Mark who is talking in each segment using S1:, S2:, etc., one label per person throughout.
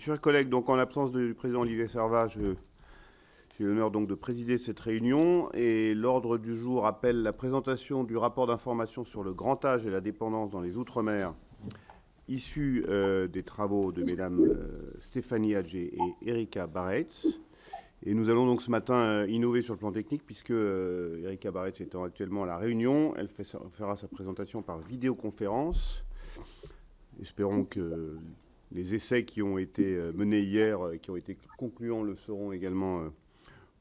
S1: chers collègues, donc en l'absence du président Olivier Servat, j'ai l'honneur donc de présider cette réunion et l'ordre du jour appelle la présentation du rapport d'information sur le grand âge et la dépendance dans les Outre-mer, issu des travaux de mesdames Stéphanie Adjé et Erika Barretz. Et nous allons donc ce matin innover sur le plan technique puisque Erika Barretz étant actuellement à la Réunion, elle fera sa présentation par vidéoconférence. Espérons que les essais qui ont été menés hier, qui ont été concluants, le seront également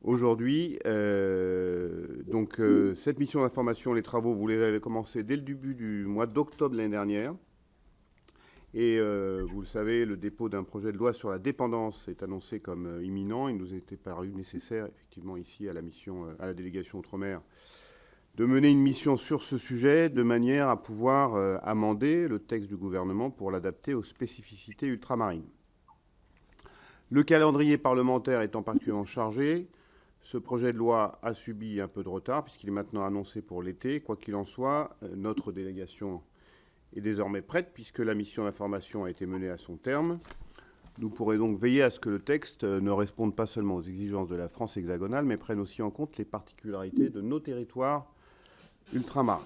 S1: aujourd'hui. Donc cette mission d'information, les travaux, vous les avez commencés dès le début du mois d'octobre l'année dernière. Et vous le savez, le dépôt d'un projet de loi sur la dépendance est annoncé comme imminent. Il nous était paru nécessaire, effectivement, ici à la délégation Outre-mer, de mener une mission sur ce sujet de manière à pouvoir amender le texte du gouvernement pour l'adapter aux spécificités ultramarines. Le calendrier parlementaire étant particulièrement chargé, ce projet de loi a subi un peu de retard puisqu'il est maintenant annoncé pour l'été. Quoi qu'il en soit, notre délégation est désormais prête puisque la mission d'information a été menée à son terme. Nous pourrons donc veiller à ce que le texte ne réponde pas seulement aux exigences de la France hexagonale, mais prenne aussi en compte les particularités de nos territoires ultramarins.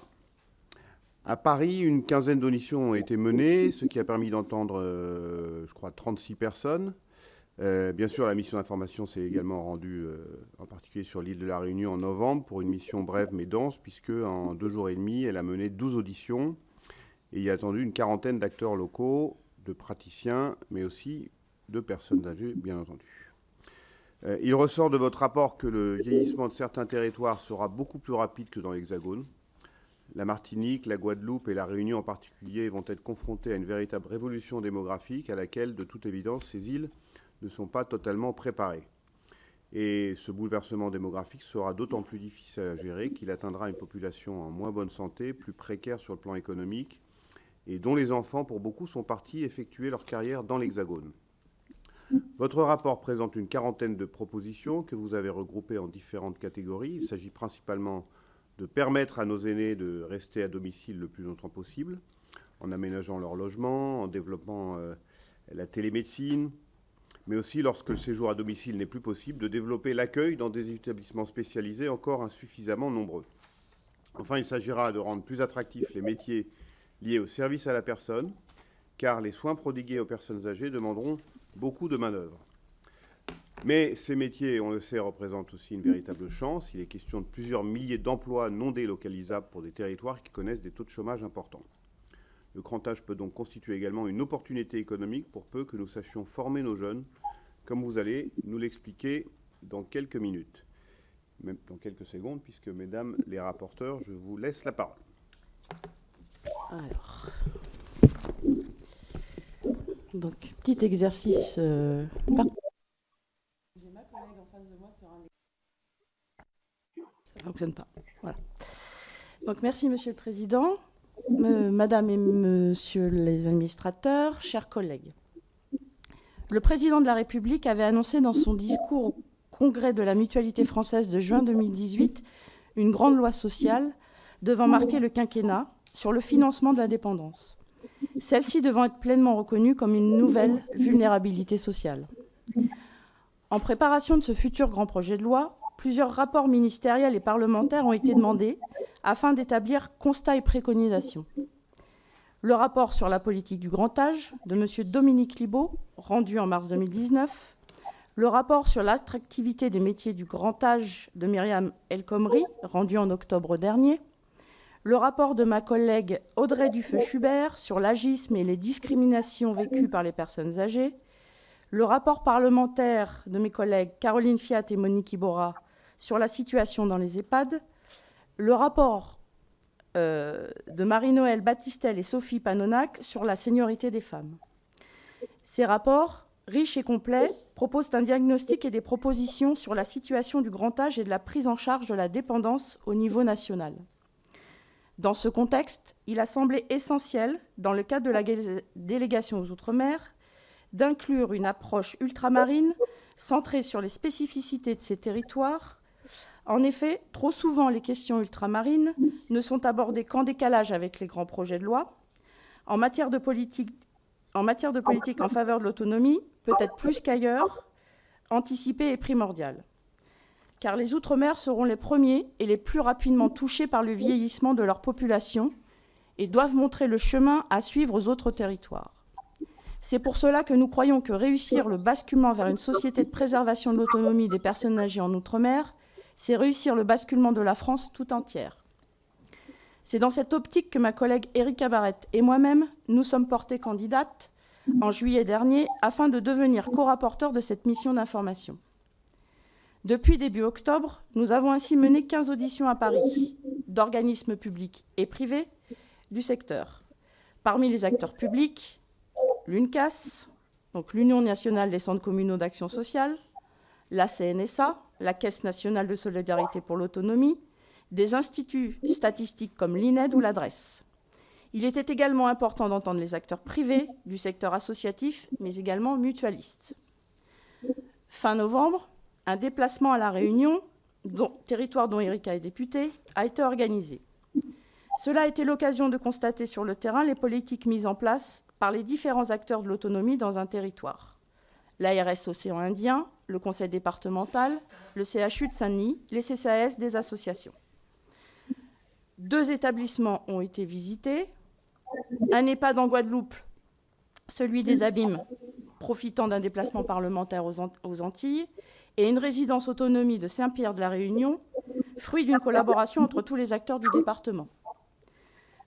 S1: À Paris, une quinzaine d'auditions ont été menées, ce qui a permis d'entendre, je crois, 36 personnes. Bien sûr, la mission d'information s'est également rendue, en particulier sur l'île de la Réunion en novembre, pour une mission brève mais dense, puisque en 2 jours et demi, elle a mené 12 auditions. Et il y a attendu une quarantaine d'acteurs locaux, de praticiens, mais aussi de personnes âgées, bien entendu. Il ressort de votre rapport que le vieillissement de certains territoires sera beaucoup plus rapide que dans l'Hexagone. La Martinique, la Guadeloupe et la Réunion en particulier vont être confrontées à une véritable révolution démographique à laquelle, de toute évidence, ces îles ne sont pas totalement préparées. Et ce bouleversement démographique sera d'autant plus difficile à gérer qu'il atteindra une population en moins bonne santé, plus précaire sur le plan économique, et dont les enfants, pour beaucoup, sont partis effectuer leur carrière dans l'Hexagone. Votre rapport présente une quarantaine de propositions que vous avez regroupées en différentes catégories. Il s'agit principalement de permettre à nos aînés de rester à domicile le plus longtemps possible, en aménageant leur logement, en développant la télémédecine, mais aussi, lorsque le séjour à domicile n'est plus possible, de développer l'accueil dans des établissements spécialisés encore insuffisamment nombreux. Enfin, il s'agira de rendre plus attractifs les métiers liés au service à la personne, car les soins prodigués aux personnes âgées demanderont beaucoup de main-d'œuvre. Mais ces métiers, on le sait, représentent aussi une véritable chance. Il est question de plusieurs milliers d'emplois non délocalisables pour des territoires qui connaissent des taux de chômage importants. Le grand âge peut donc constituer également une opportunité économique pour peu que nous sachions former nos jeunes, comme vous allez nous l'expliquer dans quelques minutes, même dans quelques secondes, puisque, mesdames les rapporteurs, je vous laisse la parole.
S2: Alors, donc, petit exercice. J'ai ma collègue en face de moi sur un. Ça ne fonctionne pas. Voilà. Donc, merci, Monsieur le Président, Madame et Monsieur les administrateurs, chers collègues. Le Président de la République avait annoncé dans son discours au Congrès de la Mutualité française de juin 2018 une grande loi sociale devant marquer le quinquennat sur le financement de la dépendance, celle-ci devant être pleinement reconnue comme une nouvelle vulnérabilité sociale. En préparation de ce futur grand projet de loi, plusieurs rapports ministériels et parlementaires ont été demandés afin d'établir constats et préconisations. Le rapport sur la politique du grand âge de M. Dominique Libault, rendu en mars 2019, le rapport sur l'attractivité des métiers du grand âge de Myriam El Khomri, rendu en octobre dernier, le rapport de ma collègue Audrey Dufeu-Schubert sur l'agisme et les discriminations vécues par les personnes âgées, le rapport parlementaire de mes collègues Caroline Fiat et Monique Iborra sur la situation dans les EHPAD, le rapport de Marie-Noëlle Battistel et Sophie Panonac sur la seniorité des femmes. Ces rapports, riches et complets, proposent un diagnostic et des propositions sur la situation du grand âge et de la prise en charge de la dépendance au niveau national. Dans ce contexte, il a semblé essentiel, dans le cadre de la délégation aux Outre-mer, d'inclure une approche ultramarine centrée sur les spécificités de ces territoires. En effet, trop souvent, les questions ultramarines ne sont abordées qu'en décalage avec les grands projets de loi. En matière de politique en faveur de l'autonomie, peut-être plus qu'ailleurs, anticipée et primordiale. Car les Outre-mer seront les premiers et les plus rapidement touchés par le vieillissement de leur population et doivent montrer le chemin à suivre aux autres territoires. C'est pour cela que nous croyons que réussir le basculement vers une société de préservation de l'autonomie des personnes âgées en Outre-mer, c'est réussir le basculement de la France tout entière. C'est dans cette optique que ma collègue Erika Barrett et moi-même nous sommes portées candidates en juillet dernier afin de devenir co-rapporteurs de cette mission d'information. Depuis début octobre, nous avons ainsi mené 15 auditions à Paris d'organismes publics et privés du secteur. Parmi les acteurs publics, l'UNCAS, donc l'Union nationale des centres communaux d'action sociale, la CNSA, la Caisse nationale de solidarité pour l'autonomie, des instituts statistiques comme l'INED ou l'adresse. Il était également important d'entendre les acteurs privés du secteur associatif, mais également mutualistes. Fin novembre, un déplacement à La Réunion, territoire dont Erika est députée, a été organisé. Cela a été l'occasion de constater sur le terrain les politiques mises en place par les différents acteurs de l'autonomie dans un territoire. L'ARS Océan Indien, le conseil départemental, le CHU de Saint-Denis, les CCAS des associations. 2 établissements ont été visités. Un EHPAD en Guadeloupe, celui des Abîmes, profitant d'un déplacement parlementaire aux Antilles, et une résidence autonomie de Saint-Pierre de la Réunion, fruit d'une collaboration entre tous les acteurs du département.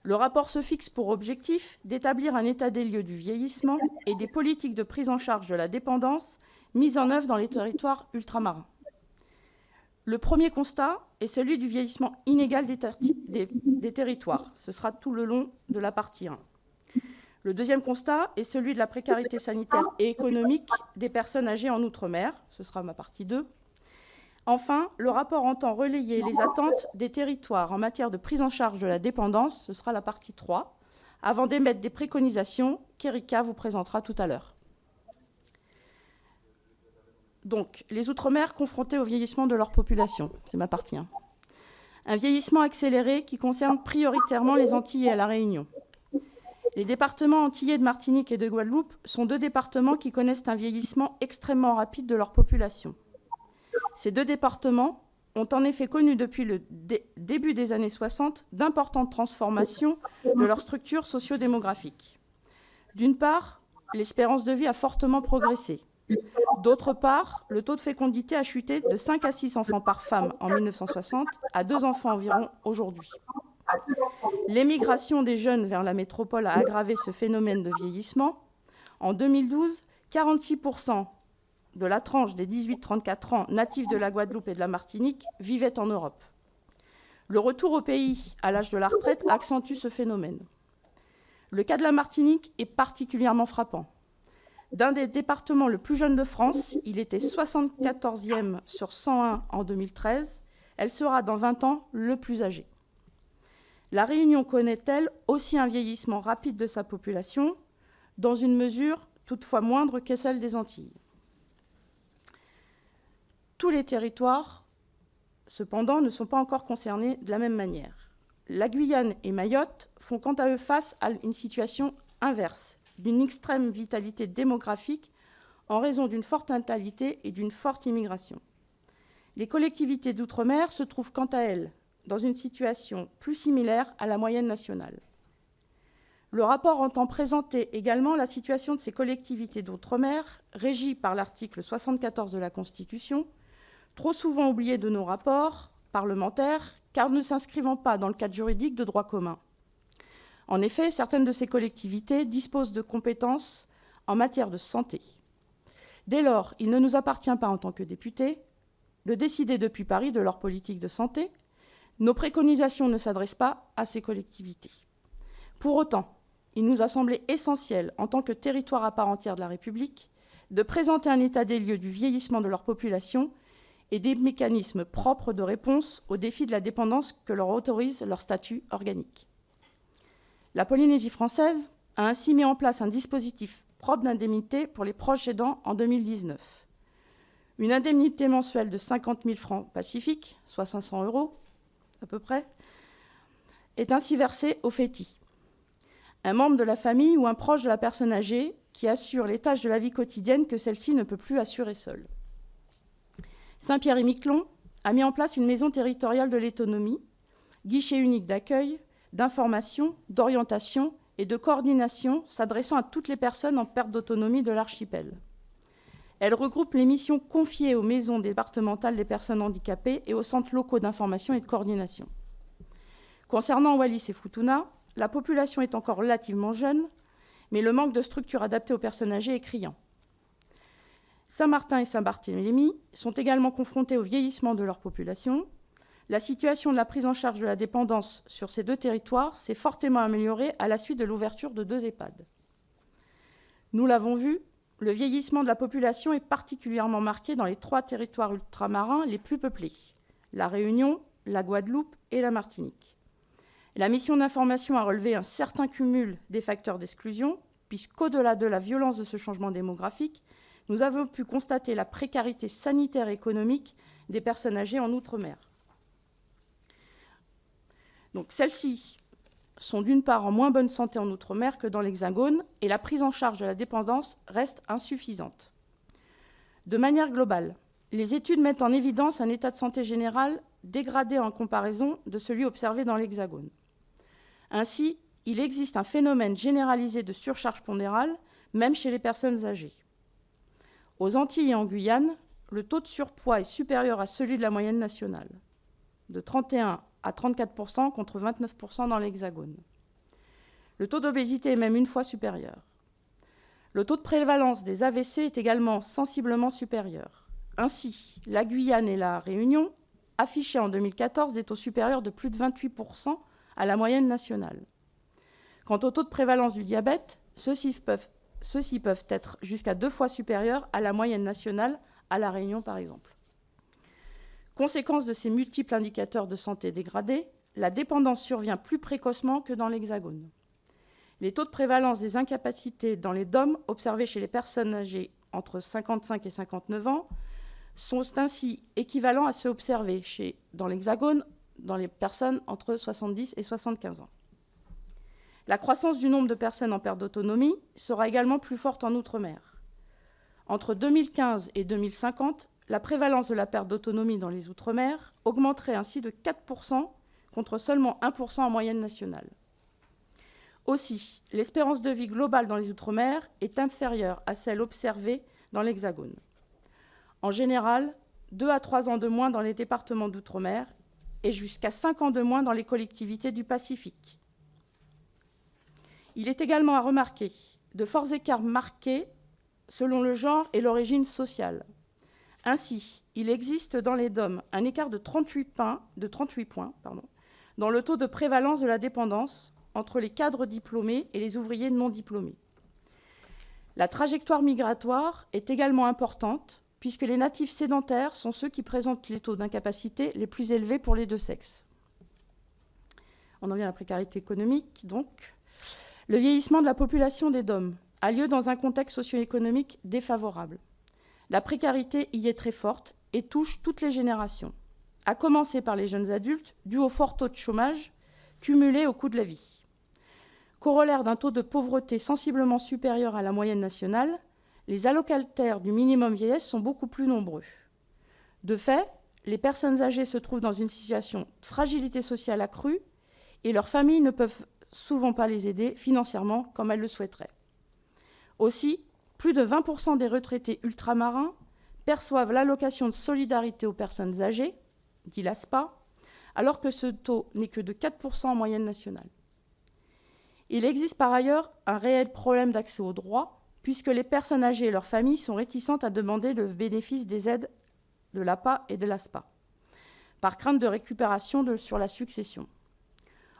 S2: Le rapport se fixe pour objectif d'établir un état des lieux du vieillissement et des politiques de prise en charge de la dépendance mises en œuvre dans les territoires ultramarins. Le premier constat est celui du vieillissement inégal des territoires. Ce sera tout le long de la partie 1. Le deuxième constat est celui de la précarité sanitaire et économique des personnes âgées en Outre-mer. Ce sera ma partie 2. Enfin, le rapport entend relayer les attentes des territoires en matière de prise en charge de la dépendance. Ce sera la partie 3, avant d'émettre des préconisations qu'Erika vous présentera tout à l'heure. Donc, les Outre-mer confrontés au vieillissement de leur population. C'est ma partie 1. Un vieillissement accéléré qui concerne prioritairement les Antilles et la Réunion. Les départements antillais de Martinique et de Guadeloupe sont 2 départements qui connaissent un vieillissement extrêmement rapide de leur population. Ces 2 départements ont en effet connu depuis le début des années 60 d'importantes transformations de leur structure socio-démographique. D'une part, l'espérance de vie a fortement progressé. D'autre part, le taux de fécondité a chuté de 5 à 6 enfants par femme en 1960 à 2 enfants environ aujourd'hui. L'émigration des jeunes vers la métropole a aggravé ce phénomène de vieillissement. En 2012, 46% de la tranche des 18-34 ans natifs de la Guadeloupe et de la Martinique vivaient en Europe. Le retour au pays à l'âge de la retraite accentue ce phénomène. Le cas de la Martinique est particulièrement frappant. D'un des départements le plus jeune de France, il était 74e sur 101 en 2013. Elle sera dans 20 ans le plus âgé. La Réunion connaît-elle aussi un vieillissement rapide de sa population, dans une mesure toutefois moindre que celle des Antilles. Tous les territoires, cependant, ne sont pas encore concernés de la même manière. La Guyane et Mayotte font quant à eux face à une situation inverse, d'une extrême vitalité démographique en raison d'une forte natalité et d'une forte immigration. Les collectivités d'outre-mer se trouvent quant à elles dans une situation plus similaire à la moyenne nationale. Le rapport entend présenter également la situation de ces collectivités d'outre-mer, régies par l'article 74 de la Constitution, trop souvent oubliées de nos rapports parlementaires, car ne s'inscrivant pas dans le cadre juridique de droit commun. En effet, certaines de ces collectivités disposent de compétences en matière de santé. Dès lors, il ne nous appartient pas en tant que députés de décider depuis Paris de leur politique de santé. Nos préconisations ne s'adressent pas à ces collectivités. Pour autant, il nous a semblé essentiel, en tant que territoire à part entière de la République, de présenter un état des lieux du vieillissement de leur population et des mécanismes propres de réponse aux défis de la dépendance que leur autorise leur statut organique. La Polynésie française a ainsi mis en place un dispositif propre d'indemnité pour les proches aidants en 2019. Une indemnité mensuelle de 50 000 francs pacifiques, soit 500 € à peu près, est ainsi versée au fétis. Un membre de la famille ou un proche de la personne âgée qui assure les tâches de la vie quotidienne que celle-ci ne peut plus assurer seule. Saint-Pierre-et-Miquelon a mis en place une maison territoriale de l'autonomie, guichet unique d'accueil, d'information, d'orientation et de coordination s'adressant à toutes les personnes en perte d'autonomie de l'archipel. Elle regroupe les missions confiées aux maisons départementales des personnes handicapées et aux centres locaux d'information et de coordination. Concernant Wallis et Futuna, la population est encore relativement jeune, mais le manque de structures adaptées aux personnes âgées est criant. Saint-Martin et Saint-Barthélemy sont également confrontés au vieillissement de leur population. La situation de la prise en charge de la dépendance sur ces deux territoires s'est fortement améliorée à la suite de l'ouverture de 2 EHPAD. Nous l'avons vu, le vieillissement de la population est particulièrement marqué dans les 3 territoires ultramarins les plus peuplés, la Réunion, la Guadeloupe et la Martinique. La mission d'information a relevé un certain cumul des facteurs d'exclusion, puisqu'au-delà de la violence de ce changement démographique, nous avons pu constater la précarité sanitaire et économique des personnes âgées en Outre-mer. Donc celles-ci sont d'une part en moins bonne santé en Outre-mer que dans l'Hexagone, et la prise en charge de la dépendance reste insuffisante. De manière globale, les études mettent en évidence un état de santé général dégradé en comparaison de celui observé dans l'Hexagone. Ainsi, il existe un phénomène généralisé de surcharge pondérale, même chez les personnes âgées. Aux Antilles et en Guyane, le taux de surpoids est supérieur à celui de la moyenne nationale, de 31 à 34% contre 29% dans l'Hexagone. Le taux d'obésité est même une fois supérieur. Le taux de prévalence des AVC est également sensiblement supérieur. Ainsi, la Guyane et la Réunion affichaient en 2014 des taux supérieurs de plus de 28% à la moyenne nationale. Quant au taux de prévalence du diabète, ceux-ci peuvent être jusqu'à 2 fois supérieurs à la moyenne nationale, à La Réunion par exemple. Conséquence de ces multiples indicateurs de santé dégradés, la dépendance survient plus précocement que dans l'Hexagone. Les taux de prévalence des incapacités dans les DOM observés chez les personnes âgées entre 55 et 59 ans sont ainsi équivalents à ceux observés dans l'Hexagone dans les personnes entre 70 et 75 ans. La croissance du nombre de personnes en perte d'autonomie sera également plus forte en Outre-mer. Entre 2015 et 2050, la prévalence de la perte d'autonomie dans les Outre-mer augmenterait ainsi de 4% contre seulement 1% en moyenne nationale. Aussi, l'espérance de vie globale dans les Outre-mer est inférieure à celle observée dans l'Hexagone. En général, 2 à 3 ans de moins dans les départements d'Outre-mer et jusqu'à 5 ans de moins dans les collectivités du Pacifique. Il est également à remarquer de forts écarts marqués selon le genre et l'origine sociale. Ainsi, il existe dans les DOM un écart de 38 points dans le taux de prévalence de la dépendance entre les cadres diplômés et les ouvriers non diplômés. La trajectoire migratoire est également importante, puisque les natifs sédentaires sont ceux qui présentent les taux d'incapacité les plus élevés pour les 2 sexes. On en vient à la précarité économique, donc. Le vieillissement de la population des DOM a lieu dans un contexte socio-économique défavorable. La précarité y est très forte et touche toutes les générations, à commencer par les jeunes adultes, dû au fort taux de chômage cumulé au coût de la vie. Corollaire d'un taux de pauvreté sensiblement supérieur à la moyenne nationale, les allocataires du minimum vieillesse sont beaucoup plus nombreux. De fait, les personnes âgées se trouvent dans une situation de fragilité sociale accrue et leurs familles ne peuvent souvent pas les aider financièrement comme elles le souhaiteraient. Aussi, plus de 20% des retraités ultramarins perçoivent l'allocation de solidarité aux personnes âgées, dit l'ASPA, alors que ce taux n'est que de 4% en moyenne nationale. Il existe par ailleurs un réel problème d'accès aux droits, puisque les personnes âgées et leurs familles sont réticentes à demander le bénéfice des aides de l'APA et de l'ASPA, par crainte de récupération sur la succession.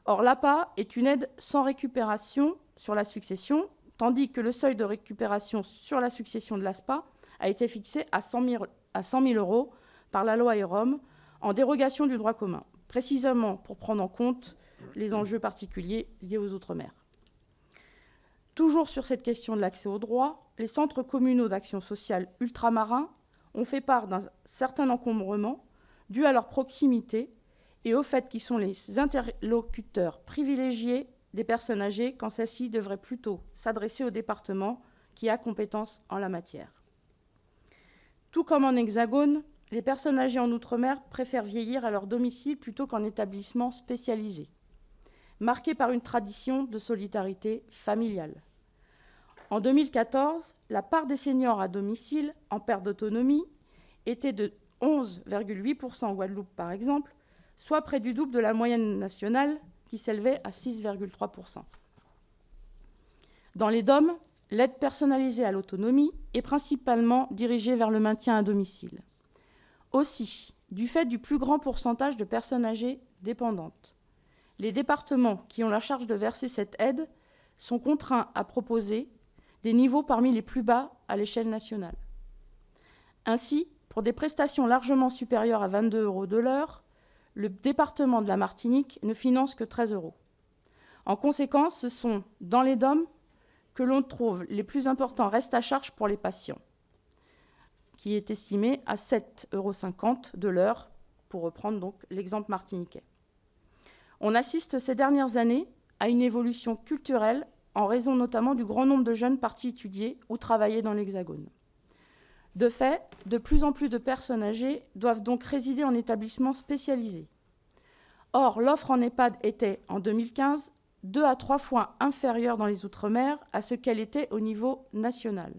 S2: Or, l'APA est une aide sans récupération sur la succession, tandis que le seuil de récupération sur la succession de l'ASPA a été fixé à 100 000 € par la loi EROM, en dérogation du droit commun, précisément pour prendre en compte les enjeux particuliers liés aux Outre-mer. Toujours sur cette question de l'accès aux droits, les centres communaux d'action sociale ultramarins ont fait part d'un certain encombrement dû à leur proximité et au fait qu'ils sont les interlocuteurs privilégiés des personnes âgées quand celles-ci devraient plutôt s'adresser aux départements qui a compétence en la matière. Tout comme en Hexagone, les personnes âgées en Outre-mer préfèrent vieillir à leur domicile plutôt qu'en établissement spécialisé, marqué par une tradition de solidarité familiale. En 2014, la part des seniors à domicile en perte d'autonomie était de 11,8% en Guadeloupe, par exemple, soit près du double de la moyenne nationale qui s'élevait à 6,3%. Dans les DOM, l'aide personnalisée à l'autonomie est principalement dirigée vers le maintien à domicile. Aussi, du fait du plus grand pourcentage de personnes âgées dépendantes, les départements qui ont la charge de verser cette aide sont contraints à proposer des niveaux parmi les plus bas à l'échelle nationale. Ainsi, pour des prestations largement supérieures à 22 € de l'heure, le département de la Martinique ne finance que 13 €. En conséquence, ce sont dans les DOM que l'on trouve les plus importants restes à charge pour les patients, qui est estimé à 7,50 € de l'heure, pour reprendre donc l'exemple martiniquais. On assiste ces dernières années à une évolution culturelle en raison notamment du grand nombre de jeunes partis étudier ou travailler dans l'Hexagone. De fait, de plus en plus de personnes âgées doivent donc résider en établissements spécialisés. Or, l'offre en EHPAD était, en 2015, 2 à 3 fois inférieure dans les Outre-mer à ce qu'elle était au niveau national.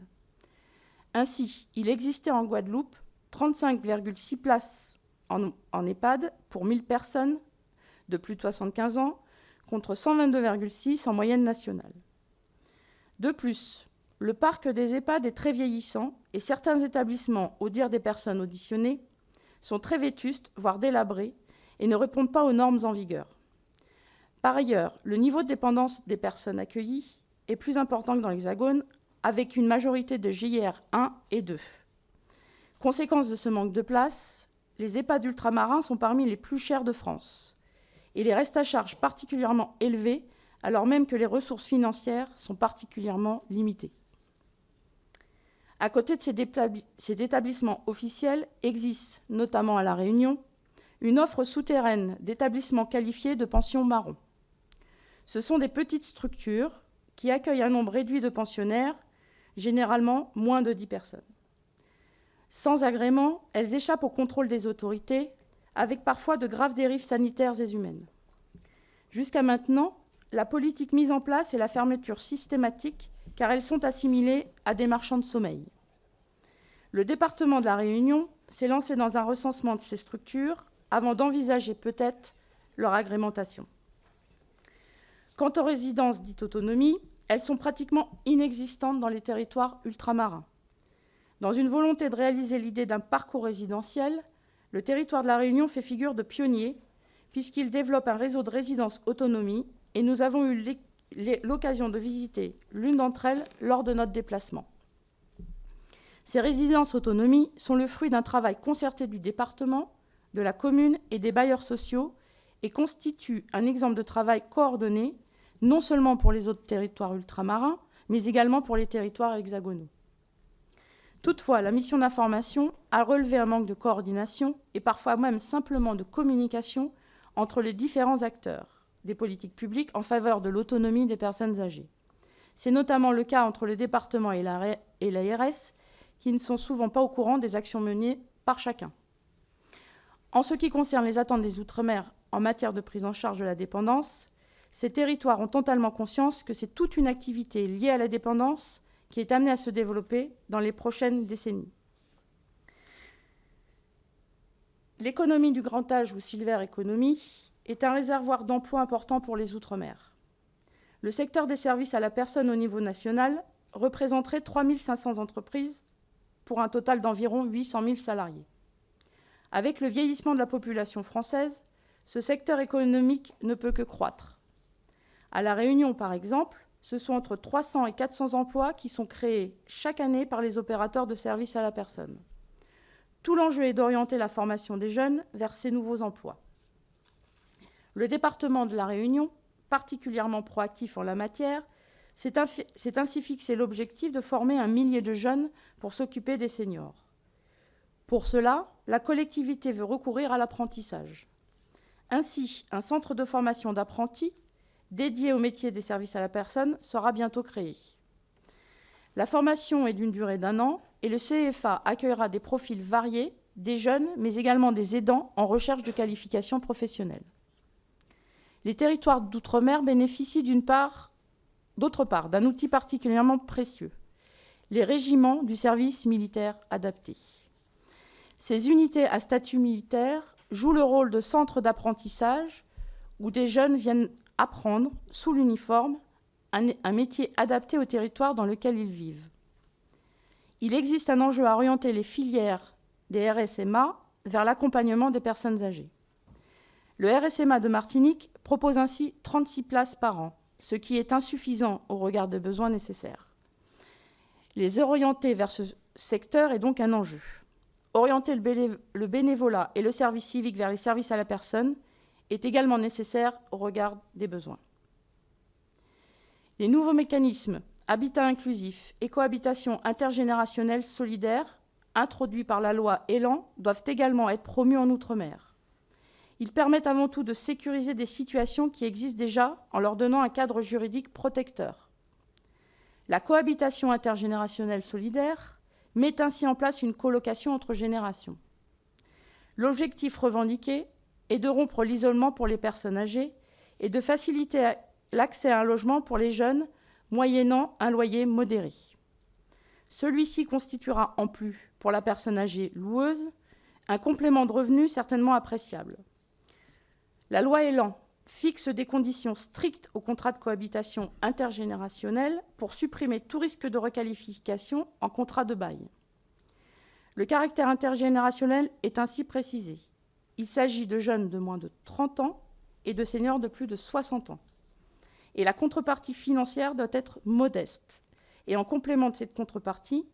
S2: Ainsi, il existait en Guadeloupe 35,6 places en EHPAD pour 1000 personnes de plus de 75 ans, contre 122,6 en moyenne nationale. De plus, le parc des EHPAD est très vieillissant et certains établissements, au dire des personnes auditionnées, sont très vétustes, voire délabrés, et ne répondent pas aux normes en vigueur. Par ailleurs, le niveau de dépendance des personnes accueillies est plus important que dans l'Hexagone, avec une majorité de JR 1 et 2. Conséquence de ce manque de place, les EHPAD ultramarins sont parmi les plus chers de France, et les restes à charge particulièrement élevés, alors même que les ressources financières sont particulièrement limitées. À côté de ces établissements officiels, existe, notamment à La Réunion, une offre souterraine d'établissements qualifiés de pensions marron. Ce sont des petites structures qui accueillent un nombre réduit de pensionnaires, généralement moins de 10 personnes. Sans agrément, elles échappent au contrôle des autorités, avec parfois de graves dérives sanitaires et humaines. Jusqu'à maintenant, la politique mise en place est la fermeture systématique, car elles sont assimilées à des marchands de sommeil. Le département de La Réunion s'est lancé dans un recensement de ces structures avant d'envisager peut-être leur agrémentation. Quant aux résidences dites autonomie, elles sont pratiquement inexistantes dans les territoires ultramarins. Dans une volonté de réaliser l'idée d'un parcours résidentiel, le territoire de La Réunion fait figure de pionnier, puisqu'il développe un réseau de résidences autonomie, et nous avons eu l'occasion de visiter l'une d'entre elles lors de notre déplacement. Ces résidences autonomie sont le fruit d'un travail concerté du département, de la commune et des bailleurs sociaux, et constituent un exemple de travail coordonné, non seulement pour les autres territoires ultramarins, mais également pour les territoires hexagonaux. Toutefois, la mission d'information a relevé un manque de coordination et parfois même simplement de communication entre les différents acteurs des politiques publiques en faveur de l'autonomie des personnes âgées. C'est notamment le cas entre le département et l'ARS, qui ne sont souvent pas au courant des actions menées par chacun. En ce qui concerne les attentes des Outre-mer en matière de prise en charge de la dépendance, ces territoires ont totalement conscience que c'est toute une activité liée à la dépendance qui est amenée à se développer dans les prochaines décennies. L'économie du grand âge, ou Silver Economy, est un réservoir d'emplois important pour les Outre-mer. Le secteur des services à la personne au niveau national représenterait 3 500 entreprises pour un total d'environ 800 000 salariés. Avec le vieillissement de la population française, ce secteur économique ne peut que croître. À La Réunion, par exemple, ce sont entre 300 et 400 emplois qui sont créés chaque année par les opérateurs de services à la personne. Tout l'enjeu est d'orienter la formation des jeunes vers ces nouveaux emplois. Le département de La Réunion, particulièrement proactif en la matière, s'est ainsi fixé l'objectif de former 1 millier de jeunes pour s'occuper des seniors. Pour cela, la collectivité veut recourir à l'apprentissage. Ainsi, un centre de formation d'apprentis dédié au métier des services à la personne sera bientôt créé. La formation est d'une durée d'1 an et le CFA accueillera des profils variés, des jeunes, mais également des aidants en recherche de qualification professionnelle. Les territoires d'outre-mer bénéficient d'autre part d'un outil particulièrement précieux, les régiments du service militaire adapté. Ces unités à statut militaire jouent le rôle de centre d'apprentissage où des jeunes viennent apprendre, sous l'uniforme, un métier adapté au territoire dans lequel ils vivent. Il existe un enjeu à orienter les filières des RSMA vers l'accompagnement des personnes âgées. Le RSMA de Martinique propose ainsi 36 places par an, ce qui est insuffisant au regard des besoins nécessaires. Les orienter vers ce secteur est donc un enjeu. Orienter le bénévolat et le service civique vers les services à la personne est également nécessaire au regard des besoins. Les nouveaux mécanismes habitat inclusif et cohabitation intergénérationnelle solidaire introduits par la loi ÉLAN doivent également être promus en Outre-mer. Ils permettent avant tout de sécuriser des situations qui existent déjà en leur donnant un cadre juridique protecteur. La cohabitation intergénérationnelle solidaire met ainsi en place une colocation entre générations. L'objectif revendiqué est de rompre l'isolement pour les personnes âgées et de faciliter l'accès à un logement pour les jeunes, moyennant un loyer modéré. Celui-ci constituera en plus, pour la personne âgée loueuse, un complément de revenu certainement appréciable. La loi ÉLAN fixe des conditions strictes au contrat de cohabitation intergénérationnelle pour supprimer tout risque de requalification en contrat de bail. Le caractère intergénérationnel est ainsi précisé. Il s'agit de jeunes de moins de 30 ans et de seniors de plus de 60 ans. Et la contrepartie financière doit être modeste. Et en complément de cette contrepartie,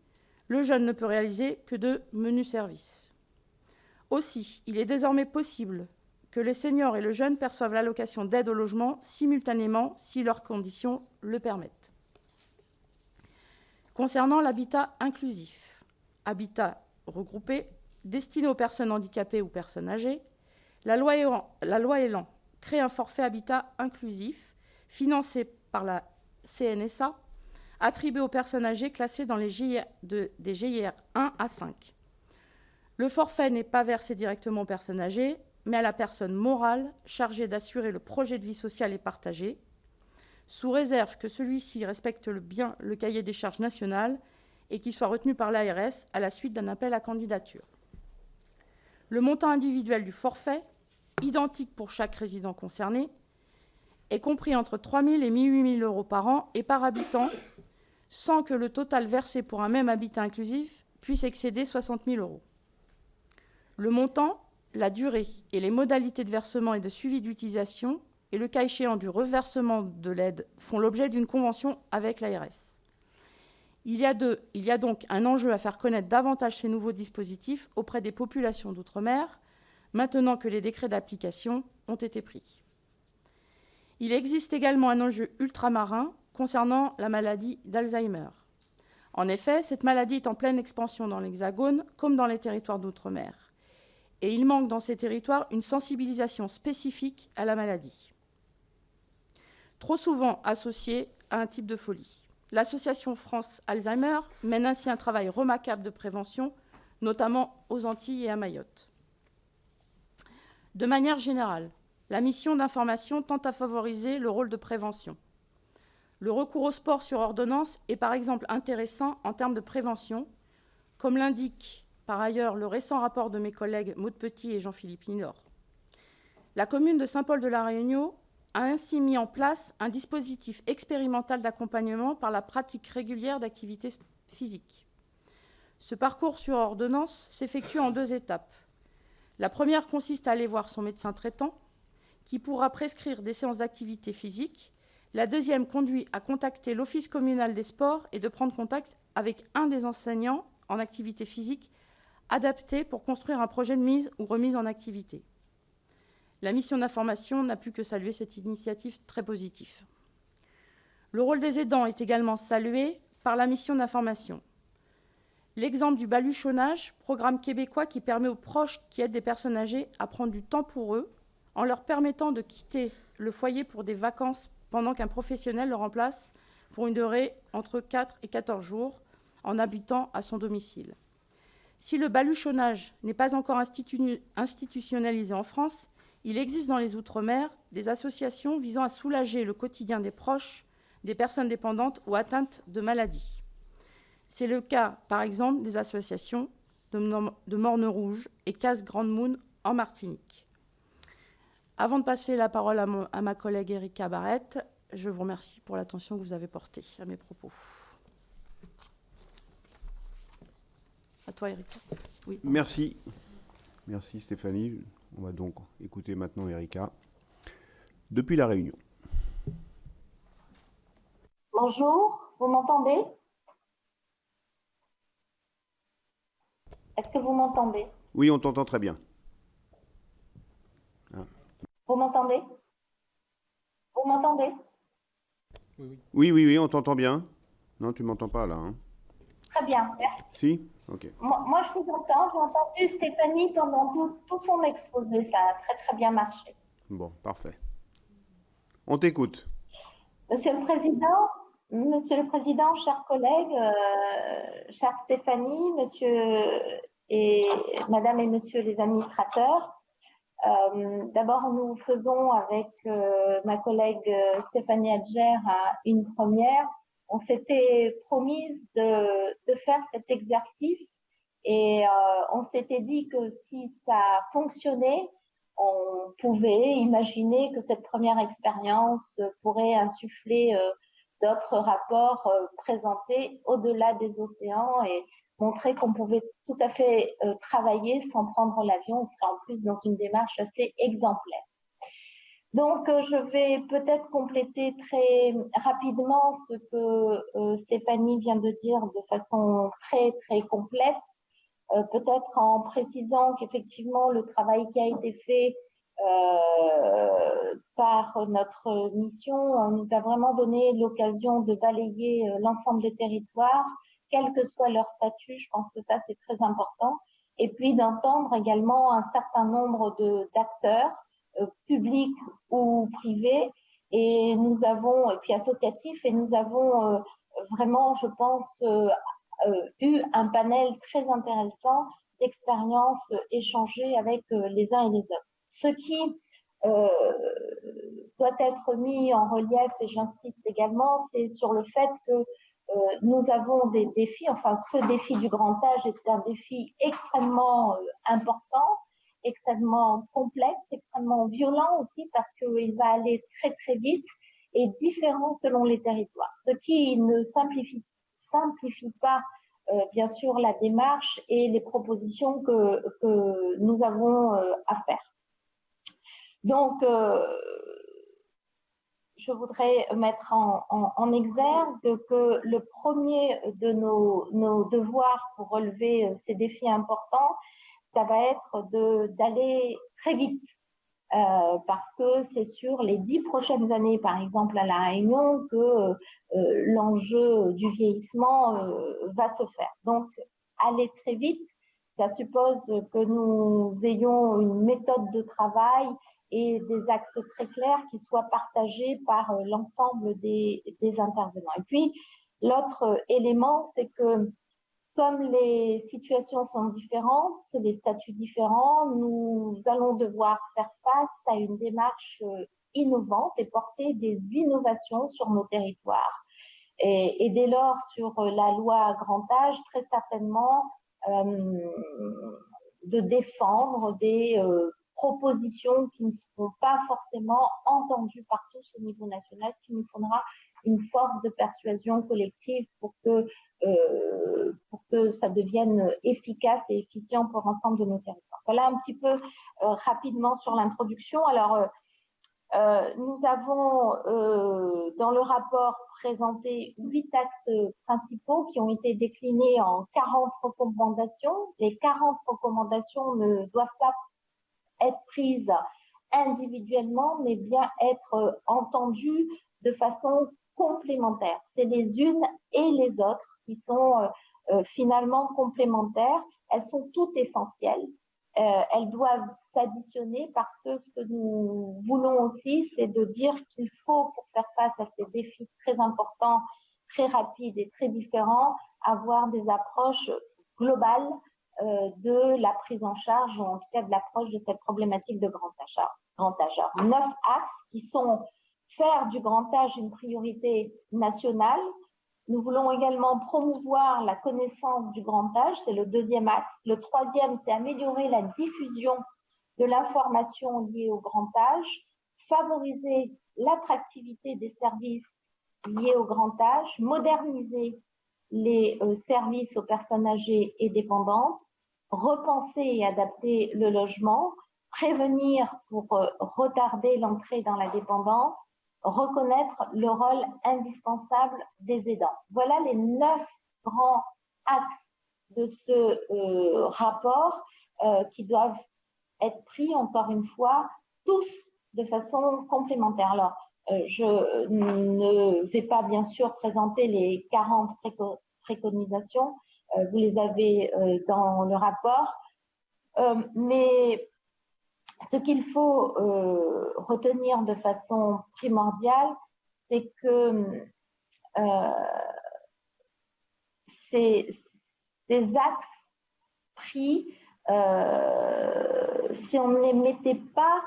S2: le jeune ne peut réaliser que de menus services. Aussi, il est désormais possible que les seniors et le jeune perçoivent l'allocation d'aide au logement simultanément si leurs conditions le permettent. Concernant l'habitat inclusif, habitat regroupé, destiné aux personnes handicapées ou personnes âgées, la loi ÉLAN crée un forfait habitat inclusif financé par la CNSA, attribué aux personnes âgées classées dans les des GIR 1 à 5. Le forfait n'est pas versé directement aux personnes âgées, mais à la personne morale chargée d'assurer le projet de vie sociale et partagée, sous réserve que celui-ci respecte bien le cahier des charges national et qu'il soit retenu par l'ARS à la suite d'un appel à candidature. Le montant individuel du forfait, identique pour chaque résident concerné, est compris entre 3 000 et 8 000 euros par an et par habitant, sans que le total versé pour un même habitat inclusif puisse excéder 60 000 euros. Le montant, la durée et les modalités de versement et de suivi d'utilisation et le cas échéant du reversement de l'aide font l'objet d'une convention avec l'ARS. Il y a donc un enjeu à faire connaître davantage ces nouveaux dispositifs auprès des populations d'outre-mer, maintenant que les décrets d'application ont été pris. Il existe également un enjeu ultramarin concernant la maladie d'Alzheimer. En effet, cette maladie est en pleine expansion dans l'Hexagone comme dans les territoires d'outre-mer. Et il manque dans ces territoires une sensibilisation spécifique à la maladie, trop souvent associée à un type de folie. L'Association France Alzheimer mène ainsi un travail remarquable de prévention, notamment aux Antilles et à Mayotte. De manière générale, la mission d'information tente à favoriser le rôle de prévention. Le recours au sport sur ordonnance est par exemple intéressant en termes de prévention, comme l'indique par ailleurs le récent rapport de mes collègues Maud Petit et Jean-Philippe Nilor. La commune de Saint-Paul-de-la-Réunion a ainsi mis en place un dispositif expérimental d'accompagnement par la pratique régulière d'activités physiques. Ce parcours sur ordonnance s'effectue en 2 étapes. La première consiste à aller voir son médecin traitant, qui pourra prescrire des séances d'activité physique. La deuxième conduit à contacter l'Office communal des sports et de prendre contact avec un des enseignants en activité physique adapté pour construire un projet de mise ou remise en activité. La mission d'information n'a pu que saluer cette initiative très positive. Le rôle des aidants est également salué par la mission d'information. L'exemple du baluchonnage, programme québécois qui permet aux proches qui aident des personnes âgées à prendre du temps pour eux, en leur permettant de quitter le foyer pour des vacances pendant qu'un professionnel le remplace pour une durée entre 4 et 14 jours en habitant à son domicile. Si le baluchonnage n'est pas encore institutionnalisé en France, il existe dans les Outre-mer des associations visant à soulager le quotidien des proches des personnes dépendantes ou atteintes de maladies. C'est le cas, par exemple, des associations de Morne Rouge et Casse Grande Moune en Martinique. Avant de passer la parole à ma collègue Erika Barrette, je vous remercie pour l'attention que vous avez portée à mes propos. À toi, Erika. Oui.
S1: Merci. Merci, Stéphanie. On va donc écouter maintenant Erika. Depuis La Réunion.
S3: Bonjour, vous m'entendez? Est-ce que vous m'entendez?
S1: Oui, on t'entend très bien.
S3: Ah. Vous m'entendez? Vous m'entendez?
S1: Oui, on t'entend bien. Non, tu m'entends pas là. Hein.
S3: Très bien, merci.
S1: Si? Ok.
S3: Moi, je vous entends. J'ai entendu Stéphanie pendant tout son exposé. Ça a très bien marché.
S1: Bon, parfait. On t'écoute.
S3: Monsieur le Président, chers collègues, chère Stéphanie, Madame et Monsieur les administrateurs, d'abord, nous faisons avec ma collègue Stéphanie Adjer une première. On s'était promise de faire cet exercice et on s'était dit que si ça fonctionnait, on pouvait imaginer que cette première expérience pourrait insuffler d'autres rapports présentés au-delà des océans et montrer qu'on pouvait tout à fait travailler sans prendre l'avion. On serait en plus dans une démarche assez exemplaire. Donc, je vais peut-être compléter très rapidement ce que Stéphanie vient de dire de façon très complète, peut-être en précisant qu'effectivement, le travail qui a été fait par notre mission nous a vraiment donné l'occasion de balayer l'ensemble des territoires, quel que soit leur statut. Je pense que ça, c'est très important. Et puis d'entendre également un certain nombre d'acteurs, publics ou privés, et puis associatifs, et nous avons vraiment, je pense, eu un panel très intéressant d'expériences échangées avec les uns et les autres. Ce qui doit être mis en relief, et j'insiste également, c'est sur le fait que nous avons des défis, enfin ce défi du grand âge est un défi extrêmement important, extrêmement complexe, extrêmement violent aussi parce qu'il va aller très vite et différent selon les territoires, ce qui ne simplifie pas bien sûr la démarche et les propositions que nous avons à faire. Donc, je voudrais mettre en exergue que le premier de nos devoirs pour relever ces défis importants, ça va être d'aller très vite, parce que c'est sur les 10 prochaines années, par exemple à La Réunion, que l'enjeu du vieillissement va se faire. Donc, aller très vite, ça suppose que nous ayons une méthode de travail et des axes très clairs qui soient partagés par l'ensemble des intervenants. Et puis, l'autre élément, c'est que comme les situations sont différentes, les statuts différents, nous allons devoir faire face à une démarche innovante et porter des innovations sur nos territoires. Et dès lors, sur la loi grand âge, très certainement, de défendre des propositions qui ne seront pas forcément entendues par tous au niveau national, ce qui nous faudra une force de persuasion collective pour que ça devienne efficace et efficient pour l'ensemble de nos territoires. Voilà un petit peu rapidement sur l'introduction. Alors, nous avons dans le rapport présenté 8 axes principaux qui ont été déclinés en 40 recommandations. Les 40 recommandations ne doivent pas être prises individuellement, mais bien être entendues de façon complémentaire. C'est les unes et les autres qui sont finalement complémentaires. Elles sont toutes essentielles. Elles doivent s'additionner parce que ce que nous voulons aussi, c'est de dire qu'il faut, pour faire face à ces défis très importants très rapides et très différents, avoir des approches globales de la prise en charge, ou en tout cas de l'approche de cette problématique de grand âge. Alors, 9 axes qui sont faire du grand âge une priorité nationale. Nous voulons également promouvoir la connaissance du grand âge, c'est le deuxième axe. Le troisième, c'est améliorer la diffusion de l'information liée au grand âge, favoriser l'attractivité des services liés au grand âge, moderniser les services aux personnes âgées et dépendantes, repenser et adapter le logement, prévenir pour retarder l'entrée dans la dépendance, reconnaître le rôle indispensable des aidants. Voilà les 9 grands axes de ce rapport qui doivent être pris, encore une fois, tous de façon complémentaire. Alors, je ne vais pas bien sûr présenter les 40 préconisations, vous les avez dans le rapport, mais ce qu'il faut retenir de façon primordiale, c'est que ces axes pris, si on ne les mettait pas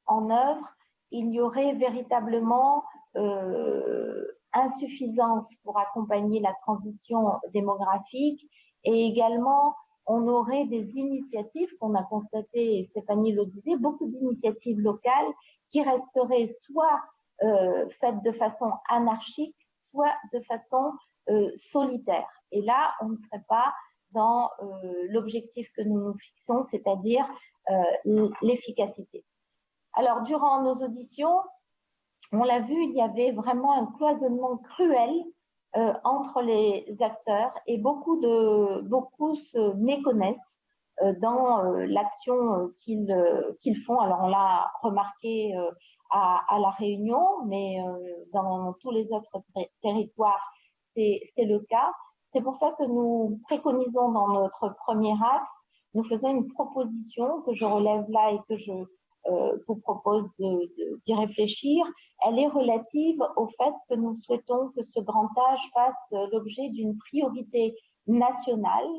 S3: en œuvre, il y aurait véritablement insuffisance pour accompagner la transition démographique, et également on aurait des initiatives qu'on a constatées, et Stéphanie le disait, beaucoup d'initiatives locales qui resteraient soit faites de façon anarchique, soit de façon solitaire. Et là, on ne serait pas dans l'objectif que nous nous fixons, c'est-à-dire l'efficacité. Alors, durant nos auditions, on l'a vu, il y avait vraiment un cloisonnement cruel entre les acteurs, et beaucoup se méconnaissent dans l'action qu'ils font. Alors, on l'a remarqué à La Réunion, mais dans tous les autres territoires, c'est le cas. C'est pour ça que nous préconisons dans notre premier axe, nous faisons une proposition que je relève là et que je vous propose d'y réfléchir. Elle est relative au fait que nous souhaitons que ce grand âge fasse l'objet d'une priorité nationale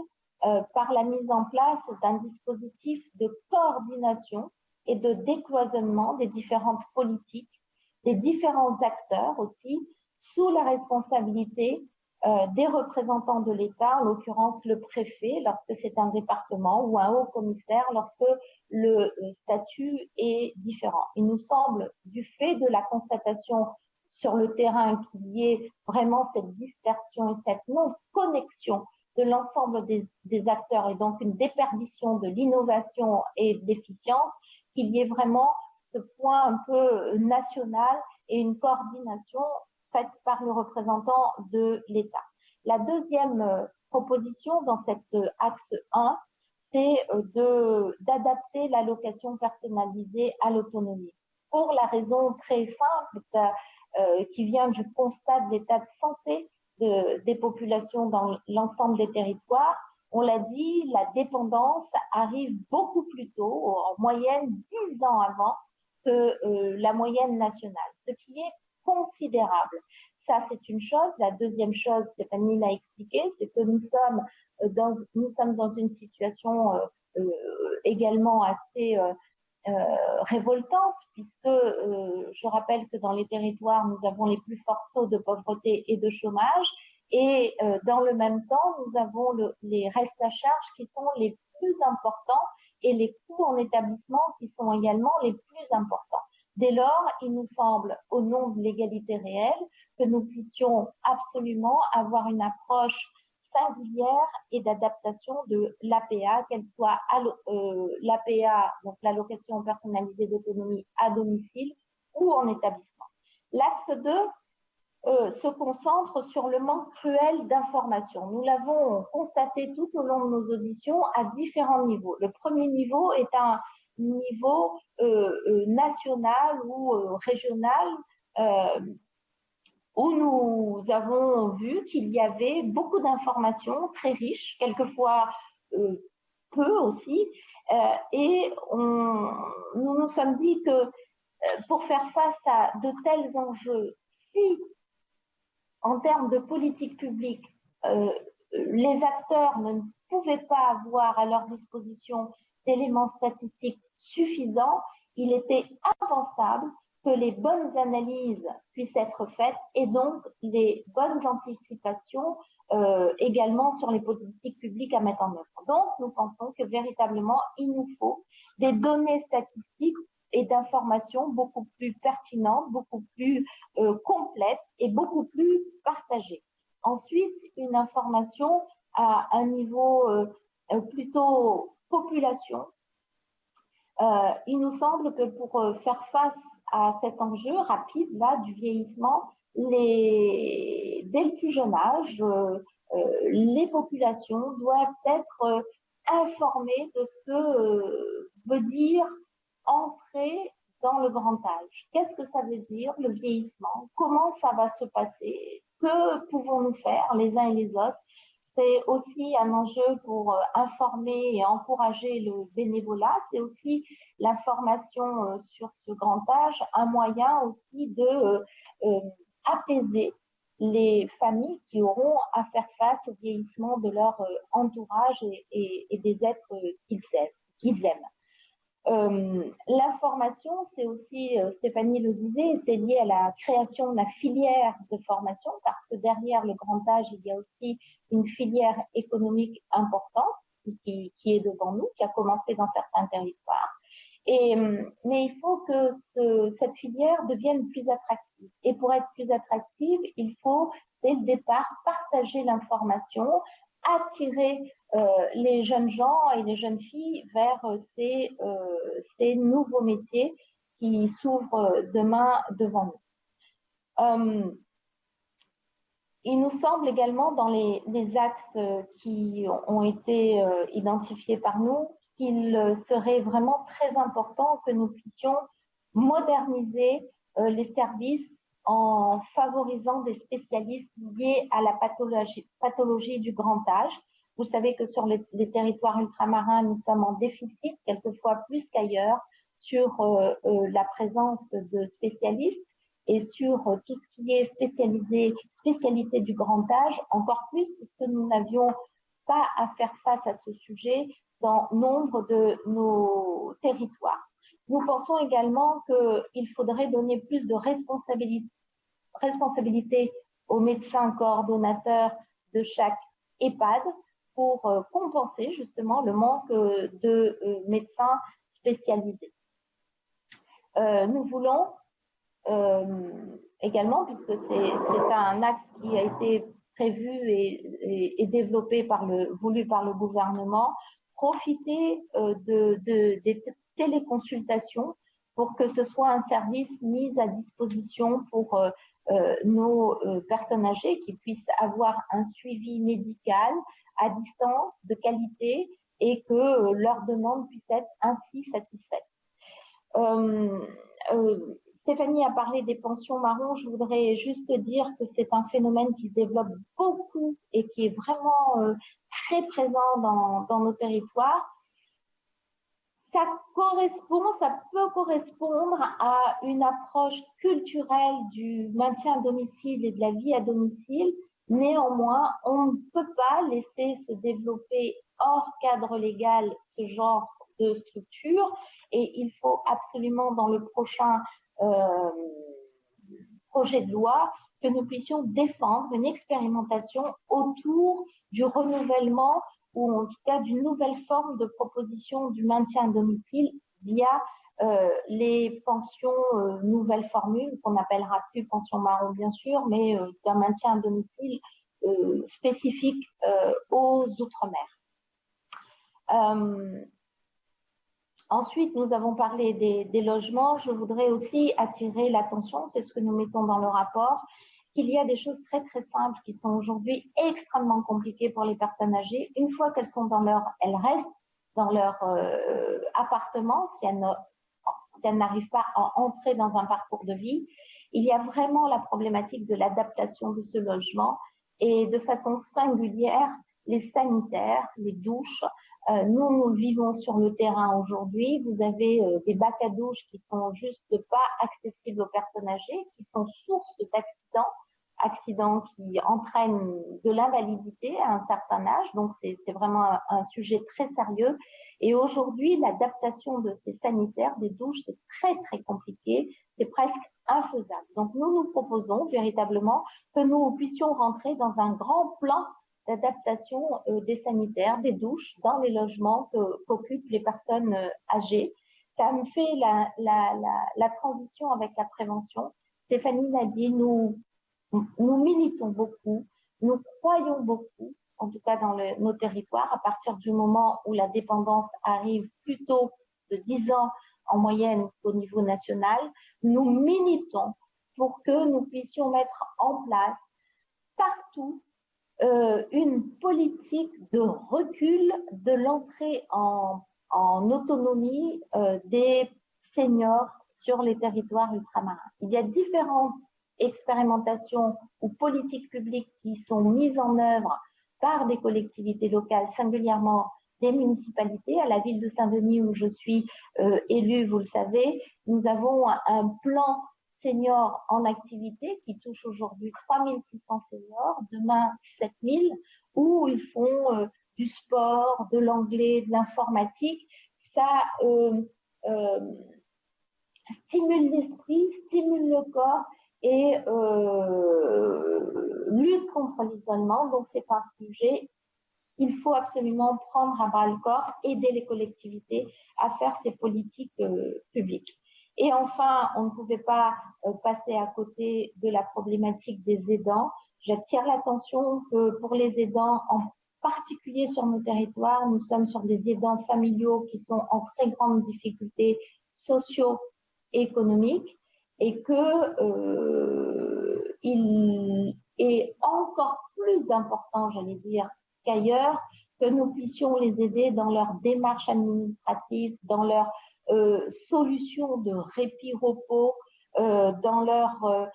S3: par la mise en place d'un dispositif de coordination et de décloisonnement des différentes politiques, des différents acteurs aussi, sous la responsabilité des représentants de l'État, en l'occurrence le préfet lorsque c'est un département, ou un haut commissaire lorsque le statut est différent. Il nous semble, du fait de la constatation sur le terrain, qu'il y ait vraiment cette dispersion et cette non-connexion de l'ensemble des acteurs, et donc une déperdition de l'innovation et de l'efficience, qu'il y ait vraiment ce point un peu national et une coordination faite par le représentant de l'État. La deuxième proposition dans cet axe 1, c'est d'adapter l'allocation personnalisée à l'autonomie. Pour la raison très simple qui vient du constat de l'état de santé des populations dans l'ensemble des territoires. On l'a dit, la dépendance arrive beaucoup plus tôt, en moyenne 10 ans avant que la moyenne nationale, ce qui est considérable. Ça, c'est une chose. La deuxième chose, Stéphanie l'a expliqué, c'est que nous sommes dans une situation également assez révoltante, puisque je rappelle que dans les territoires, nous avons les plus forts taux de pauvreté et de chômage, et dans le même temps, nous avons les restes à charge qui sont les plus importants, et les coûts en établissement qui sont également les plus importants. Dès lors, il nous semble, au nom de l'égalité réelle, que nous puissions absolument avoir une approche singulière et d'adaptation de l'APA, qu'elle soit l'APA, donc l'allocation personnalisée d'autonomie à domicile, ou en établissement. L'axe 2 se concentre sur le manque cruel d'informations. Nous l'avons constaté tout au long de nos auditions à différents niveaux. Le premier niveau est un niveau national ou régional, où nous avons vu qu'il y avait beaucoup d'informations très riches, quelquefois peu aussi, et nous nous sommes dit que pour faire face à de tels enjeux si en termes de politique publique, les acteurs ne pouvaient pas avoir à leur disposition d'éléments statistiques suffisants, il était impensable que les bonnes analyses puissent être faites et donc les bonnes anticipations également sur les politiques publiques à mettre en œuvre. Donc, nous pensons que véritablement, il nous faut des données statistiques et d'informations beaucoup plus pertinentes, beaucoup plus complètes et beaucoup plus partagées. Ensuite, une information à un niveau plutôt population. Il nous semble que pour faire face à cet enjeu rapide là, du vieillissement, dès le plus jeune âge, les populations doivent être informées de ce que veut dire entrer dans le grand âge. Qu'est-ce que ça veut dire, le vieillissement? Comment ça va se passer? Que pouvons-nous faire les uns et les autres? C'est aussi un enjeu pour informer et encourager le bénévolat. C'est aussi l'information sur ce grand âge, un moyen aussi de apaiser les familles qui auront à faire face au vieillissement de leur entourage et des êtres qu'ils aiment. L'information, c'est aussi, Stéphanie le disait, c'est lié à la création de la filière de formation parce que derrière le grand âge, il y a aussi une filière économique importante qui est devant nous, qui a commencé dans certains territoires. Mais il faut que cette filière devienne plus attractive. Et pour être plus attractive, il faut, dès le départ, partager l'information, attirer les jeunes gens et les jeunes filles vers ces nouveaux métiers qui s'ouvrent demain devant nous. Il nous semble également dans les axes qui ont été identifiés par nous qu'il serait vraiment très important que nous puissions moderniser les services en favorisant des spécialistes liés à la pathologie du grand âge. Vous savez que sur les territoires ultramarins, nous sommes en déficit, quelquefois plus qu'ailleurs, sur la présence de spécialistes et sur tout ce qui est spécialité du grand âge, encore plus puisque nous n'avions pas à faire face à ce sujet dans nombre de nos territoires. Nous pensons également qu'il faudrait donner plus de responsabilité aux médecins coordonnateurs de chaque EHPAD pour compenser justement le manque de médecins spécialisés. Nous voulons également, puisque c'est un axe qui a été prévu et développé voulu par le gouvernement, profiter des téléconsultations pour que ce soit un service mis à disposition pour nos personnes âgées qui puissent avoir un suivi médical à distance de qualité et que leurs demandes puissent être ainsi satisfaites. Stéphanie a parlé des pensions marrons. Je voudrais juste dire que c'est un phénomène qui se développe beaucoup et qui est vraiment très présent dans nos territoires. Ça peut correspondre à une approche culturelle du maintien à domicile et de la vie à domicile. Néanmoins, on ne peut pas laisser se développer hors cadre légal ce genre de structure et il faut absolument dans le prochain projet de loi que nous puissions défendre une expérimentation autour du renouvellement ou en tout cas d'une nouvelle forme de proposition du maintien à domicile via les pensions nouvelles formules qu'on n'appellera plus pension marron bien sûr, mais d'un maintien à domicile spécifique aux Outre-mer. Ensuite, nous avons parlé des logements. Je voudrais aussi attirer l'attention, c'est ce que nous mettons dans le rapport, qu'il y a des choses très très simples qui sont aujourd'hui extrêmement compliquées pour les personnes âgées. Une fois qu'elles sont elles restent dans leur appartement, si elles n'arrivent pas à entrer dans un parcours de vie. Il y a vraiment la problématique de l'adaptation de ce logement et de façon singulière, les sanitaires, les douches. Nous vivons sur le terrain aujourd'hui. Vous avez des bacs à douche qui sont juste pas accessibles aux personnes âgées, qui sont source d'accidents accident qui entraîne de l'invalidité à un certain âge. Donc, c'est vraiment un sujet très sérieux. Et aujourd'hui, l'adaptation de ces sanitaires, des douches, c'est très, très compliqué. C'est presque infaisable. Donc, nous proposons véritablement que nous puissions rentrer dans un grand plan d'adaptation des sanitaires, des douches dans les logements qu'occupent les personnes âgées. Ça me fait la transition avec la prévention. Stéphanie l'a dit, nous militons beaucoup, nous croyons beaucoup, en tout cas dans nos territoires, à partir du moment où la dépendance arrive plutôt de 10 ans en moyenne qu'au niveau national. Nous militons pour que nous puissions mettre en place partout une politique de recul de l'entrée en autonomie des seniors sur les territoires ultramarins. Il y a différentes expérimentations ou politiques publiques qui sont mises en œuvre par des collectivités locales, singulièrement des municipalités. À la ville de Saint-Denis, où je suis élue, vous le savez, nous avons un plan seniors en activité qui touche aujourd'hui 3600 seniors, demain 7000, où ils font du sport, de l'anglais, de l'informatique. Ça stimule l'esprit, stimule le corps et lutte contre l'isolement. Donc, c'est un sujet qu'il faut absolument prendre à bras-le-corps, aider les collectivités à faire ces politiques publiques. Et enfin, on ne pouvait pas passer à côté de la problématique des aidants. J'attire l'attention que pour les aidants, en particulier sur nos territoires, nous sommes sur des aidants familiaux qui sont en très grande difficulté socio-économique et il est encore plus important, j'allais dire, qu'ailleurs, que nous puissions les aider dans leur démarche administrative, dans leur solutions de répit-repos, dans leur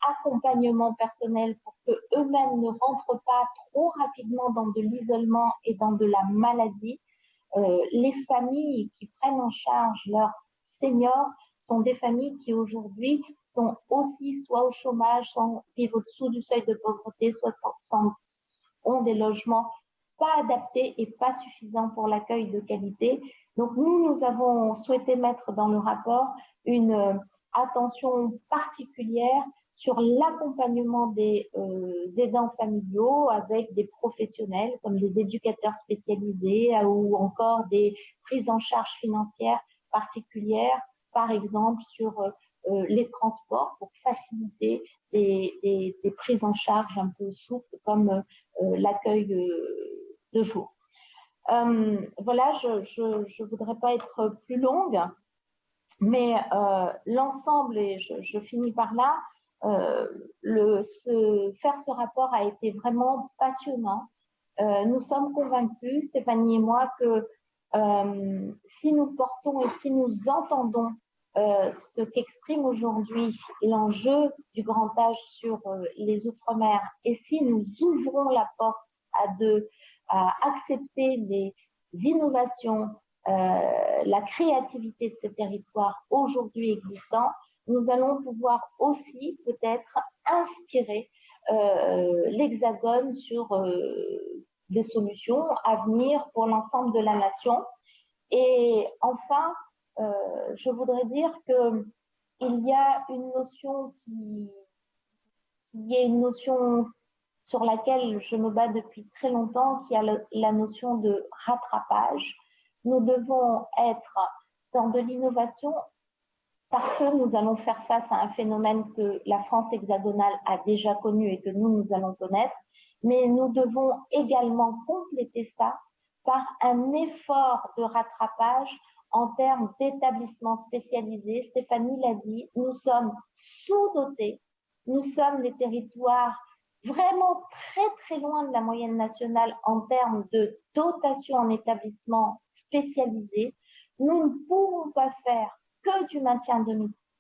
S3: accompagnement personnel pour qu'eux-mêmes ne rentrent pas trop rapidement dans de l'isolement et dans de la maladie. Les familles qui prennent en charge leurs seniors sont des familles qui aujourd'hui sont aussi soit au chômage, soit vivent au-dessous du seuil de pauvreté, soit ont des logements pas adaptés et pas suffisants pour l'accueil de qualité. Donc nous avons souhaité mettre dans le rapport une attention particulière sur l'accompagnement des aidants familiaux avec des professionnels comme des éducateurs spécialisés ou encore des prises en charge financières particulières, par exemple sur les transports pour faciliter des prises en charge un peu souples comme l'accueil de jour. Voilà, je ne voudrais pas être plus longue, mais l'ensemble, et je finis par là, faire ce rapport a été vraiment passionnant. Nous sommes convaincus, Stéphanie et moi, que si nous portons et si nous entendons ce qu'exprime aujourd'hui l'enjeu du grand âge sur les Outre-mer, et si nous ouvrons la porte à accepter les innovations, la créativité de ces territoires aujourd'hui existants, nous allons pouvoir aussi peut-être inspirer l'Hexagone sur des solutions à venir pour l'ensemble de la nation. Et enfin, je voudrais dire qu'il y a une notion qui est une notion sur laquelle je me bats depuis très longtemps, qui a la notion de rattrapage. Nous devons être dans de l'innovation parce que nous allons faire face à un phénomène que la France hexagonale a déjà connu et que nous allons connaître, mais nous devons également compléter ça par un effort de rattrapage en termes d'établissements spécialisés. Stéphanie l'a dit, nous sommes sous-dotés, nous sommes les territoires vraiment très très loin de la moyenne nationale en termes de dotation en établissements spécialisés. Nous ne pouvons pas faire que du maintien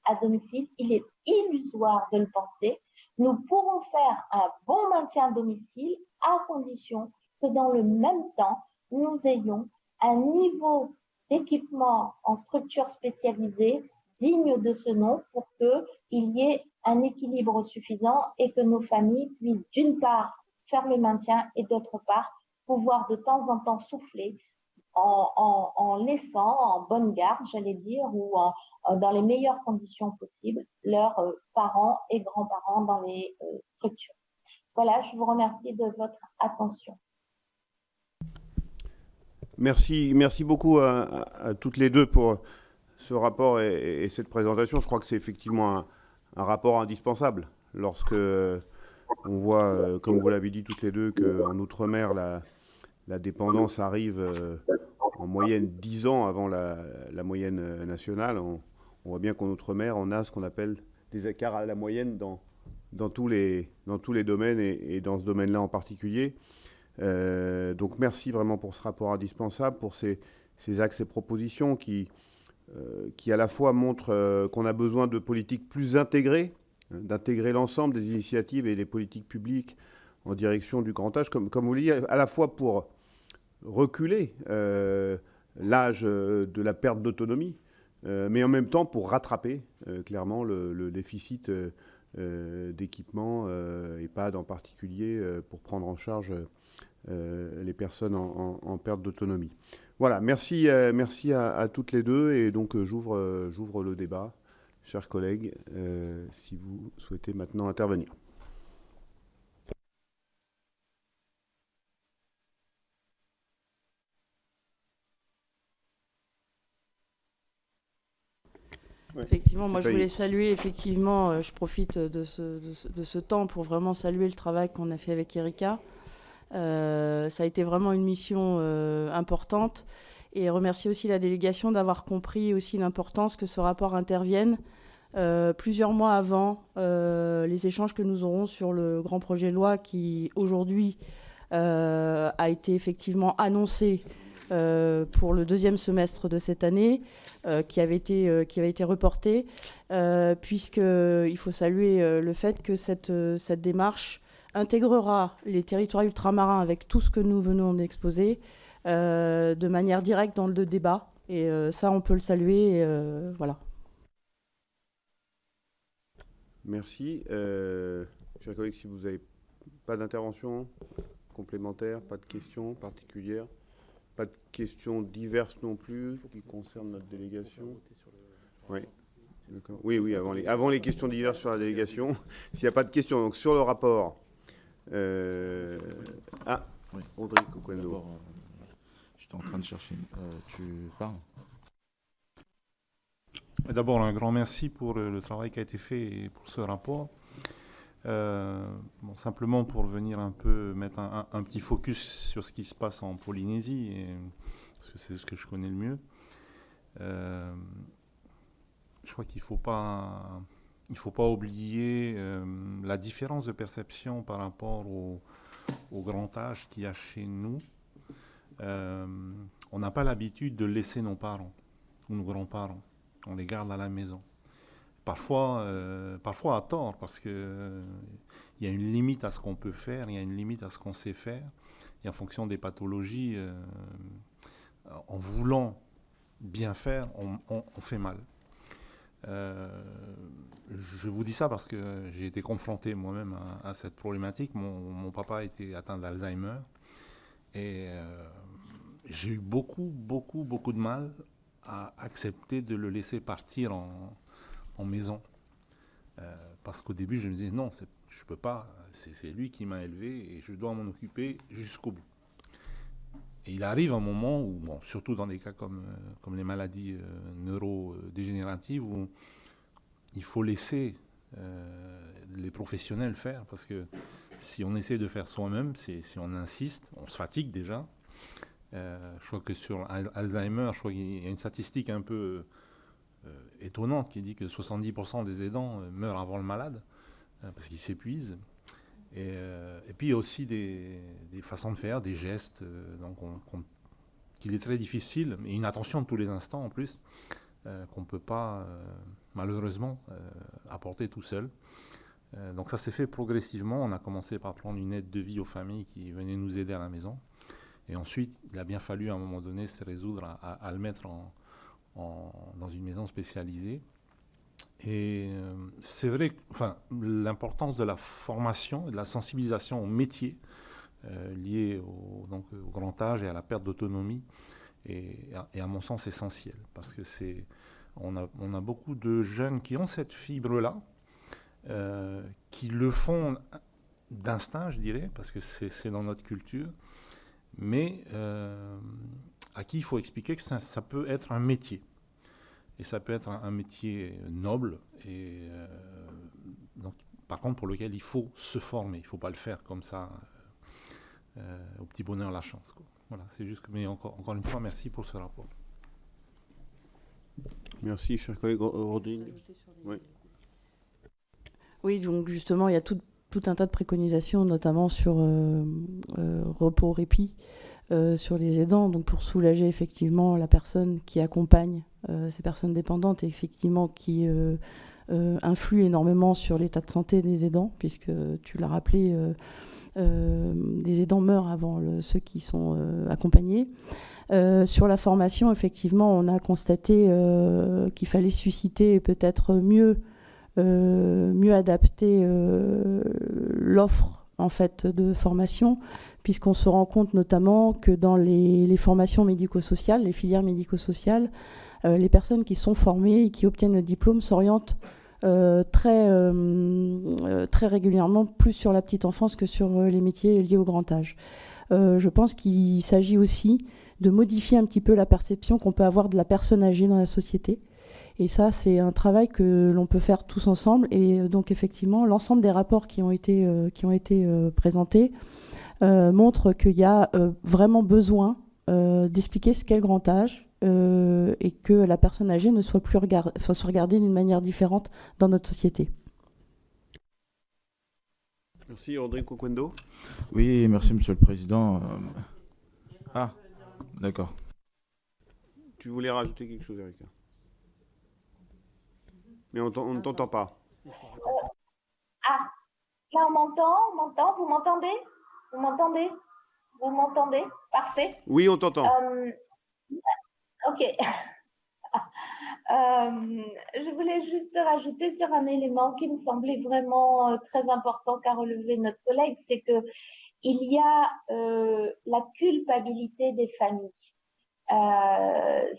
S3: à domicile, il est illusoire de le penser. Nous pourrons faire un bon maintien à domicile à condition que dans le même temps, nous ayons un niveau d'équipement en structures spécialisées digne de ce nom pour qu'il y ait un équilibre suffisant et que nos familles puissent d'une part faire le maintien et d'autre part pouvoir de temps en temps souffler en laissant en bonne garde, j'allais dire, ou dans les meilleures conditions possibles, leurs parents et grands-parents dans les structures. Voilà, je vous remercie de votre attention.
S1: Merci beaucoup à toutes les deux pour ce rapport et cette présentation. Je crois que c'est effectivement un rapport indispensable lorsque on voit, comme vous l'avez dit toutes les deux, qu'en Outre-mer, la dépendance arrive en moyenne 10 ans avant la moyenne nationale. On voit bien qu'en Outre-mer, on a ce qu'on appelle des écarts à la moyenne dans tous les domaines et dans ce domaine-là en particulier. Donc merci vraiment pour ce rapport indispensable, pour ces axes et propositions qui à la fois montrent qu'on a besoin de politiques plus intégrées, d'intégrer l'ensemble des initiatives et des politiques publiques en direction du grand âge, comme vous le dites, à la fois pour reculer l'âge de la perte d'autonomie, mais en même temps pour rattraper clairement le déficit d'équipement, EHPAD en particulier, pour prendre en charge les personnes en perte d'autonomie. Voilà, merci à toutes les deux, et donc j'ouvre le débat, chers collègues, si vous souhaitez maintenant intervenir.
S2: Effectivement, moi je voulais saluer, effectivement, je profite de ce temps pour vraiment saluer le travail qu'on a fait avec Erika. Ça a été vraiment une mission importante, et remercier aussi la délégation d'avoir compris aussi l'importance que ce rapport intervienne plusieurs mois avant les échanges que nous aurons sur le grand projet de loi qui aujourd'hui a été effectivement annoncé pour le deuxième semestre de cette année, qui avait été reporté, puisqu'il faut saluer le fait que cette démarche intégrera les territoires ultramarins avec tout ce que nous venons d'exposer de manière directe dans le débat. Et ça, on peut le saluer. Voilà.
S1: Merci. Chers collègues, si vous n'avez pas d'intervention complémentaire, pas de questions particulières, pas de questions diverses non plus qui concernent notre délégation. Oui. Oui, avant les questions diverses sur la délégation. S'il n'y a pas de questions, donc sur le rapport.
S4: Oui.
S1: Audrey Coquendo.
S4: J'étais en train de chercher. Tu parles?
S5: D'abord, un grand merci pour le travail qui a été fait et pour ce rapport. Simplement pour venir un peu mettre un petit focus sur ce qui se passe en Polynésie, parce que c'est ce que je connais le mieux. Je crois qu'il ne faut pas oublier la différence de perception par rapport au grand âge qu'il y a chez nous. On n'a pas l'habitude de laisser nos parents ou nos grands-parents. On les garde à la maison. Parfois à tort, parce qu'il y a une limite à ce qu'on peut faire, il y a une limite à ce qu'on sait faire. Et en fonction des pathologies, en voulant bien faire, on fait mal. Je vous dis ça parce que j'ai été confronté moi-même à cette problématique. Mon papa était atteint d'Alzheimer, et j'ai eu beaucoup de mal à accepter de le laisser partir en maison. Parce qu'au début, je me disais, non, je ne peux pas, c'est lui qui m'a élevé et je dois m'en occuper jusqu'au bout. Et il arrive un moment où, bon, surtout dans des cas comme les maladies neurodégénératives, où il faut laisser les professionnels faire, parce que si on essaie de faire soi-même, si on insiste, on se fatigue déjà. Je crois que sur Alzheimer, je crois qu'il y a une statistique un peu étonnante qui dit que 70% des aidants meurent avant le malade parce qu'ils s'épuisent. Et puis il y a aussi des façons de faire, des gestes qu'il est très difficile, et une attention de tous les instants en plus, qu'on ne peut pas malheureusement apporter tout seul. Donc ça s'est fait progressivement. On a commencé par prendre une aide de vie aux familles qui venaient nous aider à la maison. Et ensuite, il a bien fallu à un moment donné se résoudre à le mettre dans une maison spécialisée. Et c'est vrai, enfin, l'importance de la formation et de la sensibilisation au métier lié donc, au grand âge et à la perte d'autonomie est à mon sens essentiel. Parce que on a beaucoup de jeunes qui ont cette fibre-là, qui le font d'instinct, je dirais, parce que c'est dans notre culture, mais à qui il faut expliquer que ça peut être un métier. Et ça peut être un métier noble, et donc, par contre pour lequel il faut se former. Il ne faut pas le faire comme ça, au petit bonheur la chance, quoi. Voilà, c'est juste que, mais encore une fois, merci pour ce rapport.
S1: Merci, cher collègue Rodrigue. Oui.
S2: Oui, donc justement, il y a tout un tas de préconisations, notamment sur repos, répit, sur les aidants, donc pour soulager effectivement la personne qui accompagne ces personnes dépendantes et effectivement qui influe énormément sur l'état de santé des aidants, puisque tu l'as rappelé, les aidants meurent avant ceux qui sont accompagnés. Sur la formation, effectivement, on a constaté qu'il fallait susciter peut-être mieux adapter l'offre en fait de formation, puisqu'on se rend compte notamment que dans les formations médico-sociales, les filières médico-sociales, les personnes qui sont formées et qui obtiennent le diplôme s'orientent très régulièrement plus sur la petite enfance que sur les métiers liés au grand âge. Je pense qu'il s'agit aussi de modifier un petit peu la perception qu'on peut avoir de la personne âgée dans la société. Et ça, c'est un travail que l'on peut faire tous ensemble. Et donc, effectivement, l'ensemble des rapports qui ont été présentés montrent qu'il y a vraiment besoin d'expliquer ce qu'est le grand âge et que la personne âgée ne soit plus soit regardée d'une manière différente dans notre société.
S1: Merci, Rodrigue Oquendo.
S4: Oui, merci, Monsieur le Président. Ah, d'accord.
S1: Tu voulais rajouter quelque chose, Erika? Mais on ne t'entend pas.
S3: Ah, là on m'entend, vous m'entendez? Parfait.
S1: Oui, on t'entend.
S3: Ok. Je voulais juste rajouter sur un élément qui me semblait vraiment très important qu'a relevé notre collègue, c'est que il y a la culpabilité des familles.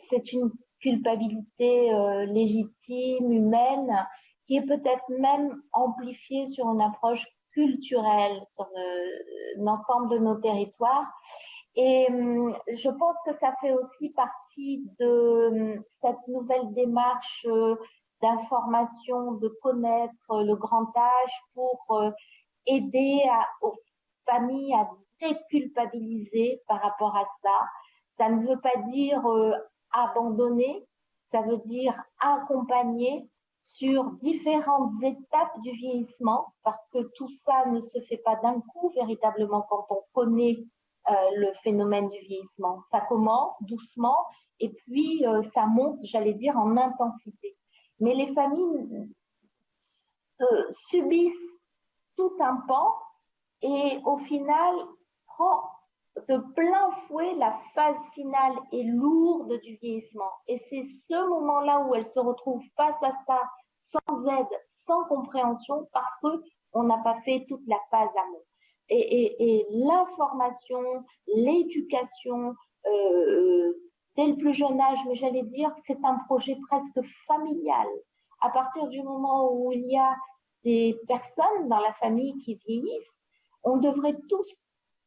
S3: C'est une culpabilité légitime, humaine, qui est peut-être même amplifiée sur une approche culturelle sur l'ensemble de nos territoires. Et je pense que ça fait aussi partie de cette nouvelle démarche d'information, de connaître le grand âge pour aider aux familles à déculpabiliser par rapport à ça. Ça ne veut pas dire abandonner, ça veut dire accompagner sur différentes étapes du vieillissement, parce que tout ça ne se fait pas d'un coup véritablement quand on connaît le phénomène du vieillissement. Ça commence doucement et puis ça monte, j'allais dire, en intensité. Mais les familles subissent tout un pan et au final prend de plein fouet la phase finale et lourde du vieillissement. Et c'est ce moment-là où elles se retrouvent face à ça, sans aide, sans compréhension, parce qu'on n'a pas fait toute la phase amont. Et l'information, l'éducation, dès le plus jeune âge, mais j'allais dire, c'est un projet presque familial. À partir du moment où il y a des personnes dans la famille qui vieillissent, on devrait tous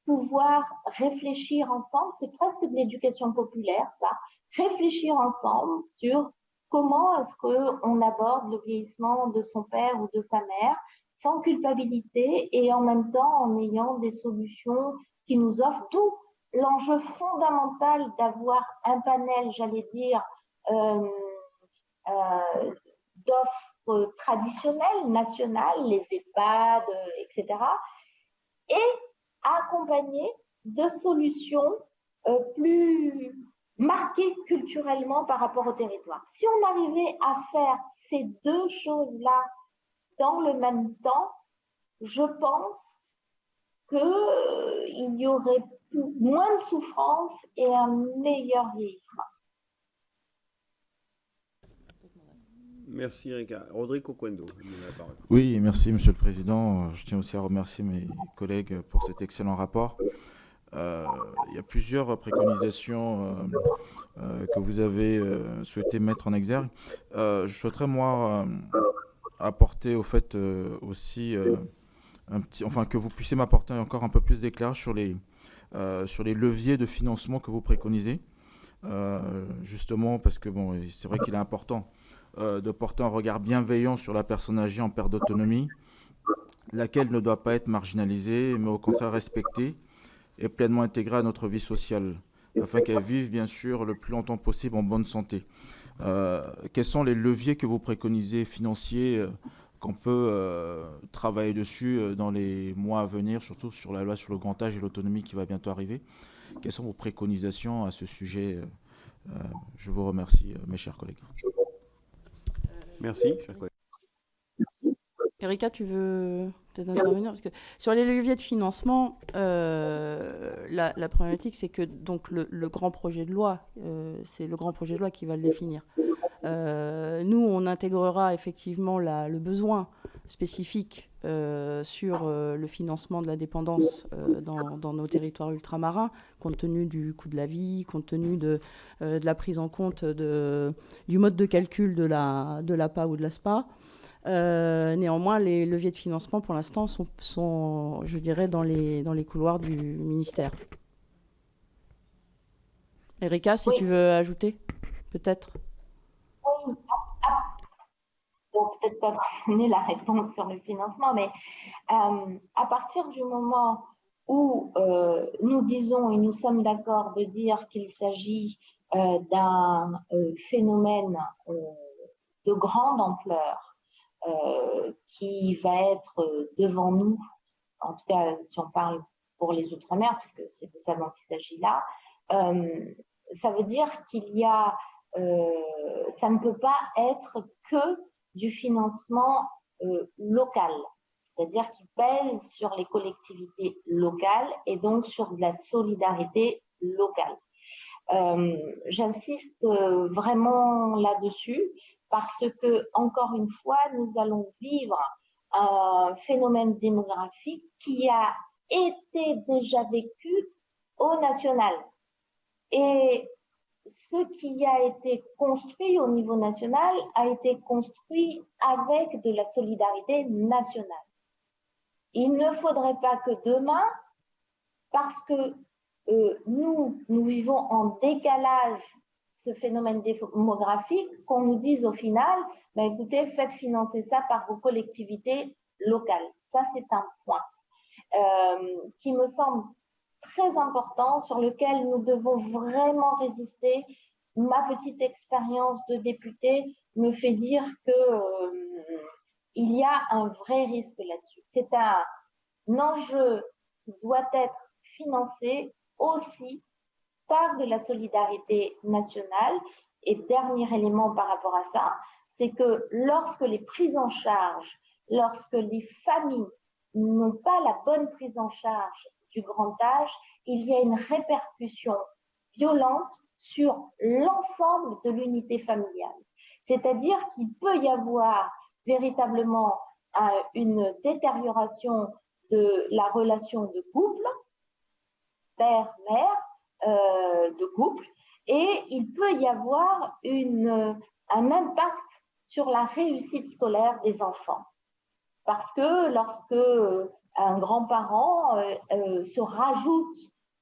S3: pouvoir réfléchir ensemble, c'est presque de l'éducation populaire ça, réfléchir ensemble sur comment est-ce qu'on aborde le vieillissement de son père ou de sa mère sans culpabilité et en même temps en ayant des solutions qui nous offrent, d'où l'enjeu fondamental d'avoir un panel, j'allais dire, d'offres traditionnelles, nationales, les EHPAD, etc., et accompagné de solutions plus marquées culturellement par rapport au territoire. Si on arrivait à faire ces deux choses-là dans le même temps, je pense qu'il y aurait moins de souffrance et un meilleur vieillissement.
S1: Merci Erika. Rodrigo Cuendo, vous avez la parole.
S4: Oui, merci Monsieur le Président. Je tiens aussi à remercier mes collègues pour cet excellent rapport. Il y a plusieurs préconisations que vous avez souhaité mettre en exergue. Je souhaiterais, moi, apporter au fait aussi que vous puissiez m'apporter encore un peu plus d'éclairage sur les leviers de financement que vous préconisez. Justement, parce que bon, c'est vrai qu'il est important de porter un regard bienveillant sur la personne âgée en perte d'autonomie, laquelle ne doit pas être marginalisée, mais au contraire respectée et pleinement intégrée à notre vie sociale, afin qu'elle vive bien sûr le plus longtemps possible en bonne santé. Quels sont les leviers que vous préconisez financiers qu'on peut travailler dessus dans les mois à venir, surtout sur la loi sur le grand âge et l'autonomie qui va bientôt arriver? Quelles sont vos préconisations à ce sujet? Je vous remercie, mes chers collègues.
S1: Merci, chers collègues.
S2: Erika, tu veux peut-être intervenir? Parce que sur les leviers de financement, la problématique, c'est que donc, le grand projet de loi, c'est le grand projet de loi qui va le définir. Nous, on intégrera effectivement le besoin spécifique sur le financement de la dépendance dans nos territoires ultramarins, compte tenu du coût de la vie, compte tenu de la prise en compte du mode de calcul de l'APA ou de l'ASPA. Néanmoins, les leviers de financement, pour l'instant, sont, je dirais, dans les couloirs du ministère. Erika, si tu veux ajouter, peut-être.
S3: Oui. Bon, peut-être pas donner la réponse sur le financement, mais à partir du moment où nous disons et nous sommes d'accord de dire qu'il s'agit d'un phénomène de grande ampleur qui va être devant nous, en tout cas si on parle pour les Outre-mer, puisque c'est de ça dont il s'agit là, ça veut dire qu'il y a, ça ne peut pas être que du financement local, c'est-à-dire qui pèse sur les collectivités locales et donc sur de la solidarité locale. J'insiste vraiment là-dessus parce que, encore une fois, nous allons vivre un phénomène démographique qui a été déjà vécu au national. Et ce qui a été construit au niveau national a été construit avec de la solidarité nationale. Il ne faudrait pas que demain, parce que nous vivons en décalage ce phénomène démographique, qu'on nous dise au final, ben écoutez, faites financer ça par vos collectivités locales. Ça, c'est un point qui me semble très important, sur lequel nous devons vraiment résister. Ma petite expérience de députée me fait dire qu'il y a un vrai risque là-dessus. C'est un enjeu qui doit être financé aussi par de la solidarité nationale. Et dernier élément par rapport à ça, c'est que lorsque les prises en charge, lorsque les familles n'ont pas la bonne prise en charge du grand âge, il y a une répercussion violente sur l'ensemble de l'unité familiale. C'est-à-dire qu'il peut y avoir véritablement une détérioration de la relation de couple, père-mère, de couple, et il peut y avoir un impact sur la réussite scolaire des enfants. Parce que lorsque un grand-parent se rajoute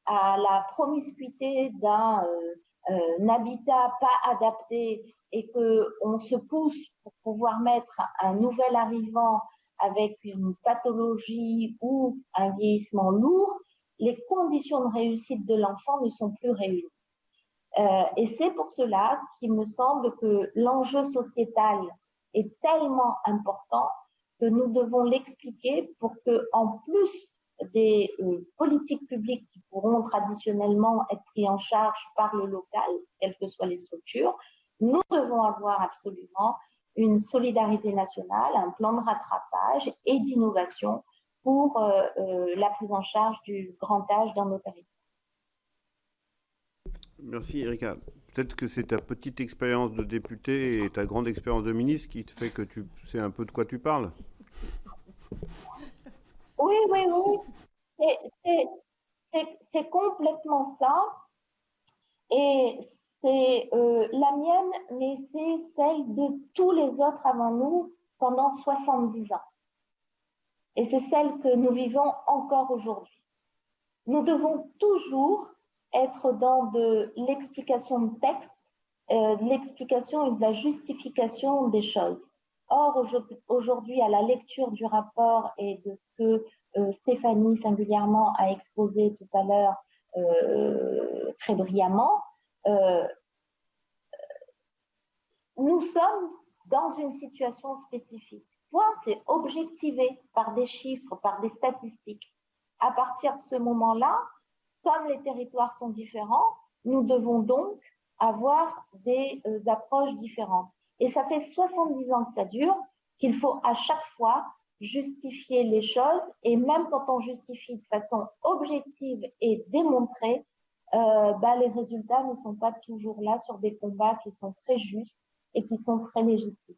S3: à la promiscuité d'un habitat pas adapté et qu'on se pousse pour pouvoir mettre un nouvel arrivant avec une pathologie ou un vieillissement lourd, les conditions de réussite de l'enfant ne sont plus réunies. Et c'est pour cela qu'il me semble que l'enjeu sociétal est tellement important que nous devons l'expliquer pour que, en plus des politiques publiques qui pourront traditionnellement être prises en charge par le local, quelles que soient les structures, nous devons avoir absolument une solidarité nationale, un plan de rattrapage et d'innovation pour la prise en charge du grand âge dans nos territoires.
S1: Merci Erika. Peut-être que c'est ta petite expérience de député et ta grande expérience de ministre qui te fait que tu sais un peu de quoi tu parles.
S3: Oui, oui, oui. C'est complètement ça. Et c'est la mienne, mais c'est celle de tous les autres avant nous pendant 70 ans. Et c'est celle que nous vivons encore aujourd'hui. Nous devons toujours être dans de l'explication de texte, de l'explication et de la justification des choses. Or, aujourd'hui, à la lecture du rapport et de ce que Stéphanie singulièrement a exposé tout à l'heure très brillamment, nous sommes dans une situation spécifique. Point, c'est objectivé par des chiffres, par des statistiques. À partir de ce moment-là, comme les territoires sont différents, nous devons donc avoir des approches différentes. Et ça fait 70 ans que ça dure, qu'il faut à chaque fois justifier les choses, et même quand on justifie de façon objective et démontrée, les résultats ne sont pas toujours là sur des combats qui sont très justes et qui sont très légitimes.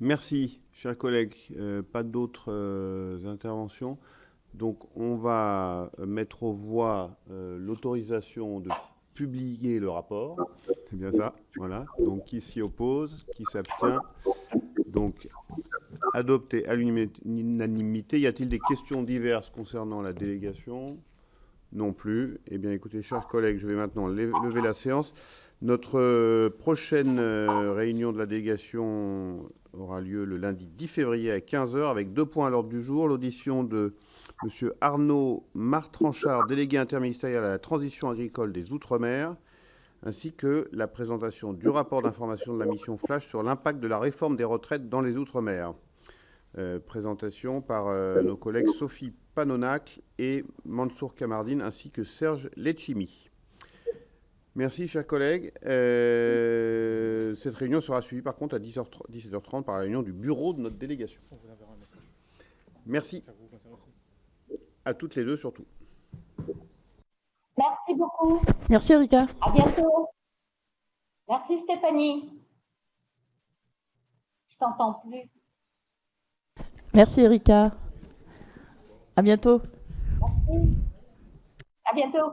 S1: Merci, chers collègues. Pas d'autres interventions. Donc, on va mettre aux voix l'autorisation de publier le rapport. C'est bien ça. Voilà. Donc, qui s'y oppose, qui s'abstient. Donc, adopté à l'unanimité. Y a-t-il des questions diverses concernant la délégation? Non plus. Eh bien, écoutez, chers collègues, je vais maintenant lever la séance. Notre prochaine réunion de la délégation aura lieu le lundi 10 février à 15h avec 2 points à l'ordre du jour. L'audition de M. Arnaud Martranchard, délégué interministériel à la transition agricole des Outre-mer, ainsi que la présentation du rapport d'information de la mission Flash sur l'impact de la réforme des retraites dans les Outre-mer. Présentation par nos collègues Sophie Panonac et Mansour Kamardine, ainsi que Serge Letchimi. Merci, chers collègues. Cette réunion sera suivie, par contre, à 17h30 par la réunion du bureau de notre délégation. Merci. À toutes les deux, surtout.
S3: Merci beaucoup.
S2: Merci, Erika.
S3: À bientôt. Merci, Stéphanie. Je t'entends plus.
S2: Merci, Erika. À bientôt.
S3: Merci. À bientôt.